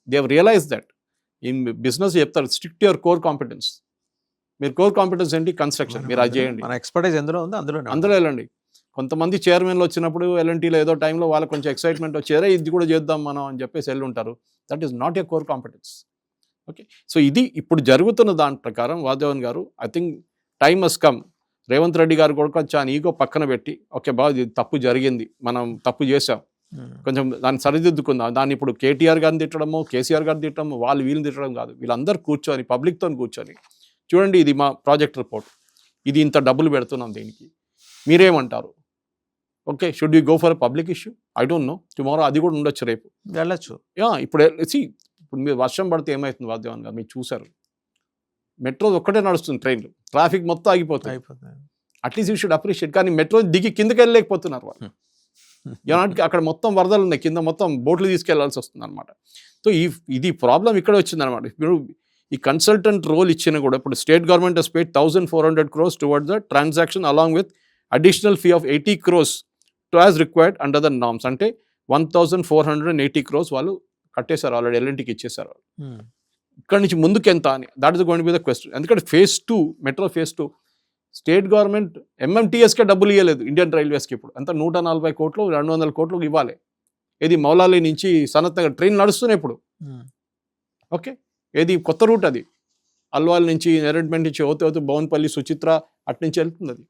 They have realise that. In business చెప్తారు stick to your core competence. మీరు కోర్ కాంపిటెన్స్ ఏంటి? కన్స్ట్రక్షన్. మీరు అది చేయండి. మన ఎక్స్పర్టైజ్ ఎందులో ఉంది అందులో వెళ్ళండి. కొంతమంది చైర్మన్లు వచ్చినప్పుడు ఎల్ఎన్టీలో ఏదో టైంలో వాళ్ళకి కొంచెం ఎక్సైట్మెంట్ వచ్చేరే ఇది కూడా చేద్దాం మనం అని చెప్పేసి వెళ్ళి ఉంటారు. That is not a core competence. Okay, so ఇది ఇప్పుడు జరుగుతున్న దాని ప్రకారం వాదేవన్ గారు, I think time has come. Revanth Reddy గారు కూడా కొంచెం ఈగో పక్కన పెట్టి, ఓకే బాగా ఇది తప్పు జరిగింది, మనం తప్పు చేసాం, కొంచెం దాన్ని సరిదిద్దుకుందాం. దాన్ని ఇప్పుడు కేటీఆర్ గారిని తిట్టడము, కేసీఆర్ గారిని తిట్టడము, వీళ్ళని తిట్టడం కాదు. వీళ్ళందరూ కూర్చొని పబ్లిక్తో కూర్చొని చూడండి, ఇది మా ప్రాజెక్ట్ రిపోర్ట్, ఇది ఇంత డబ్బులు పెడుతున్నాం, దీనికి మీరేమంటారు? Okay, should you go for public issue? I don't know, tomorrow అది కూడా ఉండొచ్చు, రేపు వెళ్ళచ్చు. ఇప్పుడు మీరు వర్షం పడితే ఏమవుతుంది వాదేవన్ గారు, మీరు చూసారు. మెట్రో ఒక్కటే నడుస్తుంది, ట్రైన్లు, ట్రాఫిక్ మొత్తం ఆగిపోతుంది. At least you should appreciate. కానీ మెట్రో దిగి కిందకి వెళ్ళలేకపోతున్నారు వాళ్ళు. అక్కడ మొత్తం వరదలు ఉన్నాయి, కింద మొత్తం బోట్లు తీసుకెళ్లాల్సి వస్తుంది అనమాట. సో ఇది ప్రాబ్లం ఇక్కడ వచ్చిందనమాట. ఇప్పుడు ఈ కన్సల్టెంట్ రోల్ ఇచ్చినా కూడా ఇప్పుడు state government has paid 1,400 crores towards the transaction along with additional fee of 80 crores to as required under the norms. అంటే 1,480 crores వాళ్ళు కట్టేశారు ఆల్రెడీ, ఎల్ఎన్టీకి ఇచ్చేసారు. ఇక్కడ నుంచి ముందుకు ఎంత అని, that is going to be the question. ఎందుకంటే phase 2 metro phase 2 state government ఎంఎంటీఎస్కే డబ్బులు ఇవ్వలేదు, ఇండియన్ రైల్వేస్కి. ఇప్పుడు అంతా 140 కోట్లు 200 కోట్లు ఇవ్వాలి. ఏది మౌలాలి నుంచి సనత్ నగర్ ట్రైన్ నడుస్తున్నాయి ఇప్పుడు. ఓకే, ఏది కొత్త రూట్, అది అల్వాల్ నుంచి నెరెడ్మెంట్ నుంచి అవుతూ బౌన్పల్లి సుచిత్ర అట్నుంచి వెళ్తుంది అది.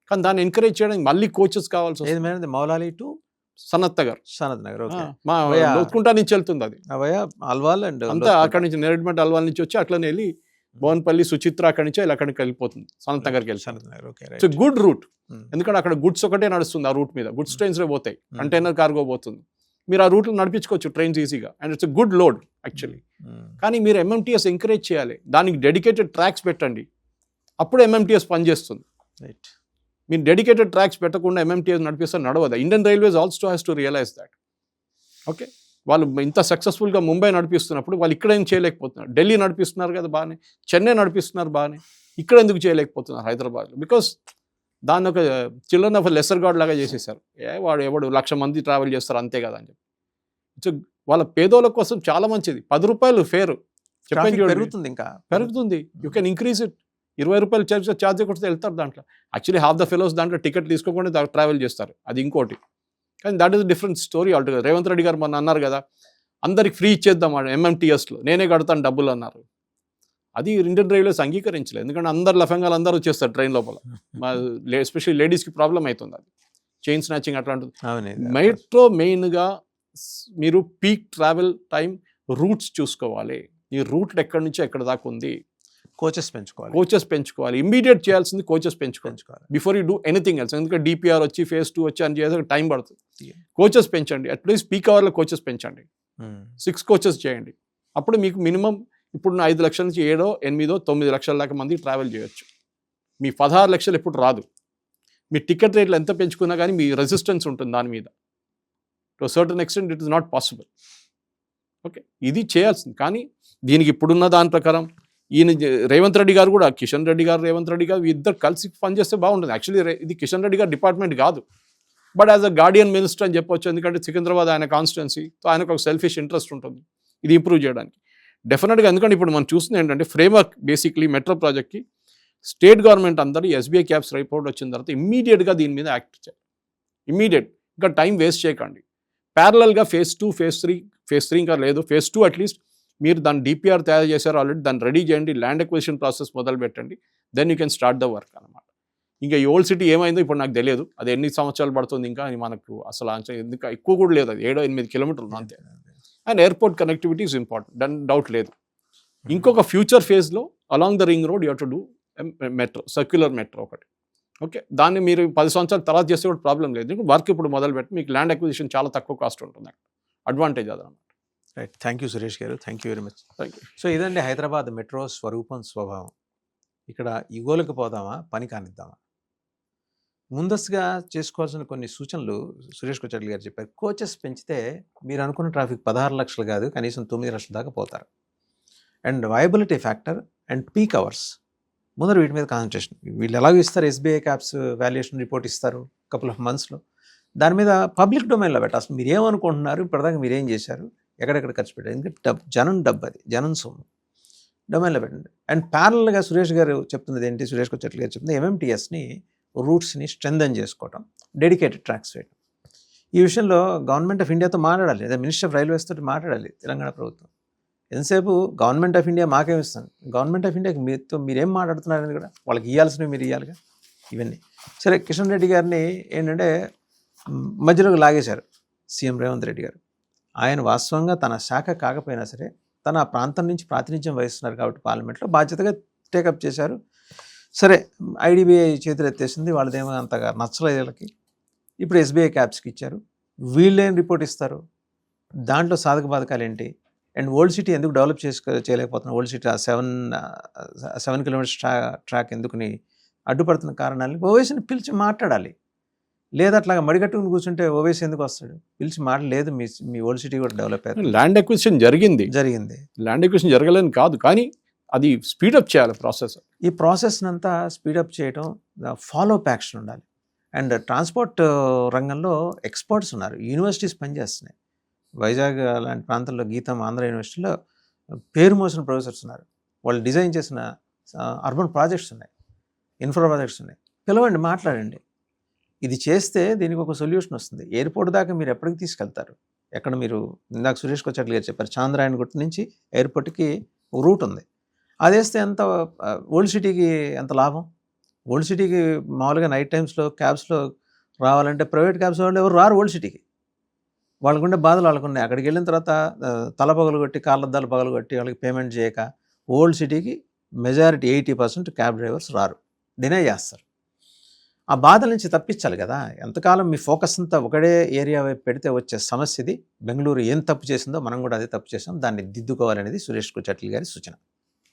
కానీ దాన్ని ఎంకరేజ్ చేయడానికి మళ్ళీ కోచెస్ కావాల్సి వస్తుంది. మౌలాలి టు సనత్ నగర్ మా లోతుకుంటా నుంచి వెళ్తుంది అది. అల్వాల్ అండ్ అంతా అక్కడి నుంచి నెరెడ్మెంట్ అల్వాల్ నుంచి వచ్చి అట్లనే వెళ్ళి బోన్పల్లి సుచిత్ర అక్కడి నుంచి అక్కడికి వెళ్ళిపోతుంది, సనత్ నగర్కి వెళ్ళి. సో గుడ్ రూట్, ఎందుకంటే అక్కడ గుడ్స్ ఒకటే నడుస్తుంది ఆ రూట్ మీద, గుడ్స్ ట్రైన్స్ పోతాయి, కంటైనర్ కార్గో పోతుంది. మీరు ఆ రూట్లో నడిపించుకోవచ్చు ట్రైన్స్ ఈజీగా, and it's good load actually. కానీ మీరు ఎంఎంటీఎస్ ఎంకరేజ్ చేయాలి, దానికి డెడికేటెడ్ ట్రాక్స్ పెట్టండి, అప్పుడు ఎంఎంటీఎస్ పనిచేస్తుంది. రైట్, మీరు డెడికేటెడ్ ట్రాక్స్ పెట్టకుండా ఎంఎంటీఎస్ నడిపిస్తే నడవదా. Indian railways also has to realise that. Okay, వాళ్ళు ఇంత సక్సెస్ఫుల్గా ముంబై నడిపిస్తున్నప్పుడు వాళ్ళు ఇక్కడ ఏం చేయలేకపోతున్నారు. ఢిల్లీ నడిపిస్తున్నారు కదా బాగానే, చెన్నై నడిపిస్తున్నారు బాగానే, ఇక్కడ ఎందుకు చేయలేకపోతున్నారు హైదరాబాద్లో? బికాస్ దాన్ని ఒక చిల్డ్రన్ ఆఫ్ లెసర్ గాడ్ లాగా చేసేసారు. వాడు 1,00,000 మంది ట్రావెల్ చేస్తారు అంతే కదా అని చెప్పి. సో వాళ్ళ పేదోళ్ళ కోసం చాలా మంచిది. 10 రూపాయలు ఫేర్ చెప్పండి, పెరుగుతుంది, ఇంకా పెరుగుతుంది. You can increase it. 20 రూపాయలు ఛార్జ్ కొడితే వెళ్తారు దాంట్లో. యాక్చువల్లీ హాఫ్ ద ఫెలోస్ దాంట్లో టికెట్ తీసుకోకుండా ట్రావెల్ చేస్తారు, అది ఇంకోటి. కానీ that is different story altogether. Revanth Reddy గారు మొన్న అన్నారు కదా, అందరికి ఫ్రీ ఇచ్చేద్దాం ఎంఎంటీఎస్లో, నేనే కడతాను డబ్బులు అన్నారు. అది ఇండియన్ రైల్వేస్ అంగీకరించలేదు, ఎందుకంటే అందరు లఫంగాలు అందరూ వచ్చేస్తారు ట్రైన్ లోపల. ఎస్పెషల్లీ లేడీస్కి ప్రాబ్లం అవుతుంది, అది చైన్ స్నాచింగ్ అట్లాంటిది. మెట్రో మెయిన్గా మీరు పీక్ ట్రావెల్ టైం రూట్స్ చూసుకోవాలి. ఈ రూట్ ఎక్కడి నుంచి ఎక్కడ దాకా ఉంది, కోచెస్ పెంచుకోవాలి. ఇమ్మీడియట్ చేయాల్సింది కోచెస్ పెంచుకోవాలి before you do anything else. ఎందుకంటే డిపిఆర్ వచ్చి ఫేజ్ 2 వచ్చి అని చేసే టైం పడుతుంది. కోచెస్ పెంచండి, అట్లీస్ట్ పీక్ అవర్లో కోచెస్ పెంచండి, 6 కోచెస్ చేయండి. అప్పుడు మీకు మినిమం ఇప్పుడు 5 లక్షల నుంచి 7, 8, 9 లక్షల దాకా మంది ట్రావెల్ చేయొచ్చు. మీ 16 లక్షలు ఎప్పుడు రాదు. మీ టికెట్ రేట్లు ఎంత పెంచుకున్నా కానీ మీ రెసిస్టెన్స్ ఉంటుంది దాని మీద. To certain extent it is not possible. Okay, ఇది చేయాల్సింది. కానీ దీనికి ఇప్పుడున్న దాని ప్రకారం ఈయన రేవంత్ రెడ్డి గారు కూడా, కిషన్ రెడ్డి గారు రేవంత్ రెడ్డి గారు ఇద్దరు కలిసి పనిచేస్తే బాగుంటుంది. యాక్చువల్లీ ఇది కిషన్ రెడ్డి గారు డిపార్ట్మెంట్ కాదు, but as a Guardian minister అని చెప్పొచ్చు. ఎందుకంటే సికింద్రాబాద్ ఆయన కాన్స్టిట్యున్సీ, సో ఆయనకు ఒక సెల్ఫిష్ ఇంట్రెస్ట్ ఉంటుంది ఇది ఇంప్రూవ్ చేయడానికి. డెఫినెట్గా. ఎందుకంటే ఇప్పుడు మనం చూస్తుంది ఏంటంటే ఫ్రేమ్వర్క్ బేసిక్లీ మెట్రో ప్రాజెక్ట్కి స్టేట్ గవర్నమెంట్ అందరూ ఎస్బీఐ క్యాప్స్ రిపోర్ట్ వచ్చిన తర్వాత ఇమ్మీడియట్గా దీని మీద యాక్ట్ చేయాలి. ఇమ్మీడియట్, ఇంకా టైం వేస్ట్ చేయకండి. ప్యారలల్గా ఫేజ్ 2, ఫేజ్ 3 ఇంకా లేదు, ఫేజ్ 2 అట్లీస్ట్ మీరు దాని డిపిఆర్ తయారు చేశారు ఆల్రెడీ, దాన్ని రెడీ చేయండి, ల్యాండ్ ఎక్విజిషన్ ప్రాసెస్ మొదలు పెట్టండి, then you can start the work అనమాట. ఇంకా ఈ ఓల్డ్ సిటీ ఏమైందో ఇప్పుడు నాకు తెలియదు, అది ఎన్ని సంవత్సరాలు పడుతుంది ఇంకా అని మనకు అసలు ఎందుకు ఎక్కువ కూడా లేదు, అది 7-8 కిలోమీటర్లు అంతే. And airport connectivity is important, దాని డౌట్ లేదు. ఇంకొక ఫ్యూచర్ ఫేజ్లో along the ring road you have to do metro, circular metro ఒకటి. ఓకే, దాన్ని మీరు 10 సంవత్సరాల తర్వాత చేస్తే కూడా ప్రాబ్లం లేదు. వర్క్ ఇప్పుడు మొదలు పెట్టి మీకు ల్యాండ్ అక్విజిషన్ చాలా తక్కువ కాస్ట్ ఉంటుంది, అడ్వాంటేజ్ అదనమాట. రైట్, థ్యాంక్ యూ సురేష్ గారు, thank you very much. Thank you. So ఇదండి హైదరాబాద్ మెట్రో స్వరూపం స్వభావం. ఇక్కడ ఇగోలకు పోదామా, పని కానిద్దామా? ముందస్తుగా చేసుకోవాల్సిన కొన్ని సూచనలు సురేష్ కొచ్చాట్ల గారు చెప్పారు. కోచెస్ పెంచితే మీరు అనుకున్న ట్రాఫిక్ 16 లక్షలు కాదు, కనీసం 9 లక్షల దాకా పోతారు. And viability factor and peak hours, ముందర వీటి మీద కాన్సన్ట్రేషన్. వీళ్ళు ఎలాగో ఇస్తారు, ఎస్బీఐ క్యాప్స్ వాల్యుయేషన్ రిపోర్ట్ ఇస్తారు కపుల్ ఆఫ్ మంత్స్లో, దాని మీద పబ్లిక్ డొమైన్లో పెట్టాలి. అసలు మీరు ఏమనుకుంటున్నారు, ఇప్పటిదాకా మీరు ఏం చేశారు, ఎక్కడెక్కడ ఖర్చు పెట్టారు, ఎందుకంటే డబ్బు అది జనం సొమ్ము, డొమైన్లో పెట్టండి. అండ్ ప్యారల్గా సురేష్ గారు చెప్తున్నది ఏంటి, సురేష్ కొచ్చాట్ల గారు చెప్తుంది ఎంఎంటీఎస్ని రూట్స్ని స్ట్రెంథన్ చేసుకోవటం, డెడికేటెడ్ ట్రాక్స్ వేయడం. ఈ విషయంలో గవర్నమెంట్ ఆఫ్ ఇండియాతో మాట్లాడాలి, లేదా మినిస్టర్ ఆఫ్ రైల్వేస్ తోటి మాట్లాడాలి తెలంగాణ ప్రభుత్వం. ఎంతసేపు గవర్నమెంట్ ఆఫ్ ఇండియా మాకేమిస్తుంది, గవర్నమెంట్ ఆఫ్ ఇండియాకి మీరేం మాట్లాడుతున్నారని కూడా వాళ్ళకి ఇవ్వాల్సినవి మీరు ఇవ్వాలిగా. ఇవన్నీ సరే. కిషన్ రెడ్డి గారిని ఏంటంటే మధ్యలోకి లాగేశారు సీఎం రేవంత్ రెడ్డి గారు. ఆయన వాస్తవంగా తన శాఖ కాకపోయినా సరే తన ఆ ప్రాంతం నుంచి ప్రాతినిధ్యం వహిస్తున్నారు కాబట్టి పార్లమెంట్లో బాధ్యతగా టేకప్ చేశారు. సరే, ఐడిబిఐ చేతులు ఎత్తేసింది, వాళ్ళదేమో అంతగా నచ్చలేదు వీళ్ళకి. ఇప్పుడు ఎస్బీఐ క్యాప్స్కి ఇచ్చారు, వీళ్ళేం రిపోర్ట్ ఇస్తారు, దాంట్లో సాధక బాధకాలు ఏంటి, అండ్ ఓల్డ్ సిటీ ఎందుకు డెవలప్ చేయలేకపోతున్నారు, ఓల్డ్ సిటీ 7 కిలోమీటర్స్ ట్రాక్ ఎందుకుని అడ్డుపడుతున్న కారణాలని ఓవైసీని పిలిచి మాట్లాడాలి. లేదా అట్లాగా మడిగట్టుకుని కూర్చుంటే ఓవైసీ ఎందుకు వస్తాడు, పిలిచి మాట్లాడలేదు, మీ ఓల్డ్ సిటీ కూడా డెవలప్ అయ్యారు. ల్యాండ్ అక్విజిషన్ జరిగింది, ల్యాండ్ అక్విజిషన్ జరగలేని కాదు, కానీ అది స్పీడప్ చేయాలి ప్రాసెస్. ఈ ప్రాసెస్ని అంతా స్పీడప్ చేయడం, ఫాలో అప్ యాక్షన్ ఉండాలి. అండ్ ట్రాన్స్పోర్ట్ రంగంలో ఎక్స్పర్ట్స్ ఉన్నారు, యూనివర్సిటీస్ పనిచేస్తున్నాయి. వైజాగ్ లాంటి ప్రాంతాల్లో గీతం ఆంధ్ర యూనివర్సిటీలో పేరు మోసిన ప్రొఫెసర్స్ ఉన్నారు, వాళ్ళు డిజైన్ చేసిన అర్బన్ ప్రాజెక్ట్స్ ఉన్నాయి, ఇన్ఫ్రా ప్రాజెక్ట్స్ ఉన్నాయి. పిలవండి, మాట్లాడండి. ఇది చేస్తే దీనికి ఒక సొల్యూషన్ వస్తుంది. ఎయిర్పోర్ట్ దాకా మీరు ఎప్పటికి తీసుకెళ్తారు, ఎక్కడ మీరు ఇందాక సురేష్ కొచ్చాట్ల గారు చెప్పారు, చాంద్రాయణ గుట్ట నుంచి ఎయిర్పోర్ట్కి రూట్ ఉంది, అది వేస్తే ఎంత ఓల్డ్ సిటీకి ఎంత లాభం. ఓల్డ్ సిటీకి మామూలుగా నైట్ టైమ్స్లో క్యాబ్స్లో రావాలంటే ప్రైవేట్ క్యాబ్స్ వాళ్ళు ఎవరు రారు ఓల్డ్ సిటీకి, వాళ్ళకుండే బాధలు వాళ్ళకున్నాయి. అక్కడికి వెళ్ళిన తర్వాత తల పగలు కొట్టి కాళ్ళద్దాలు పగలు కొట్టి వాళ్ళకి పేమెంట్ చేయక ఓల్డ్ సిటీకి మెజారిటీ 80% క్యాబ్ డ్రైవర్స్ రారు, డినై చేస్తారు. ఆ బాధల నుంచి తప్పించాలి కదా. ఎంతకాలం మీ ఫోకస్ అంతా ఒకటే ఏరియా వైపు పెడితే వచ్చే సమస్య ఇది. బెంగళూరు ఏం తప్పు చేసిందో మనం కూడా అదే తప్పు చేసాం, దాన్ని దిద్దుకోవాలనేది సురేష్ కొచ్చాట్ల గారి సూచన.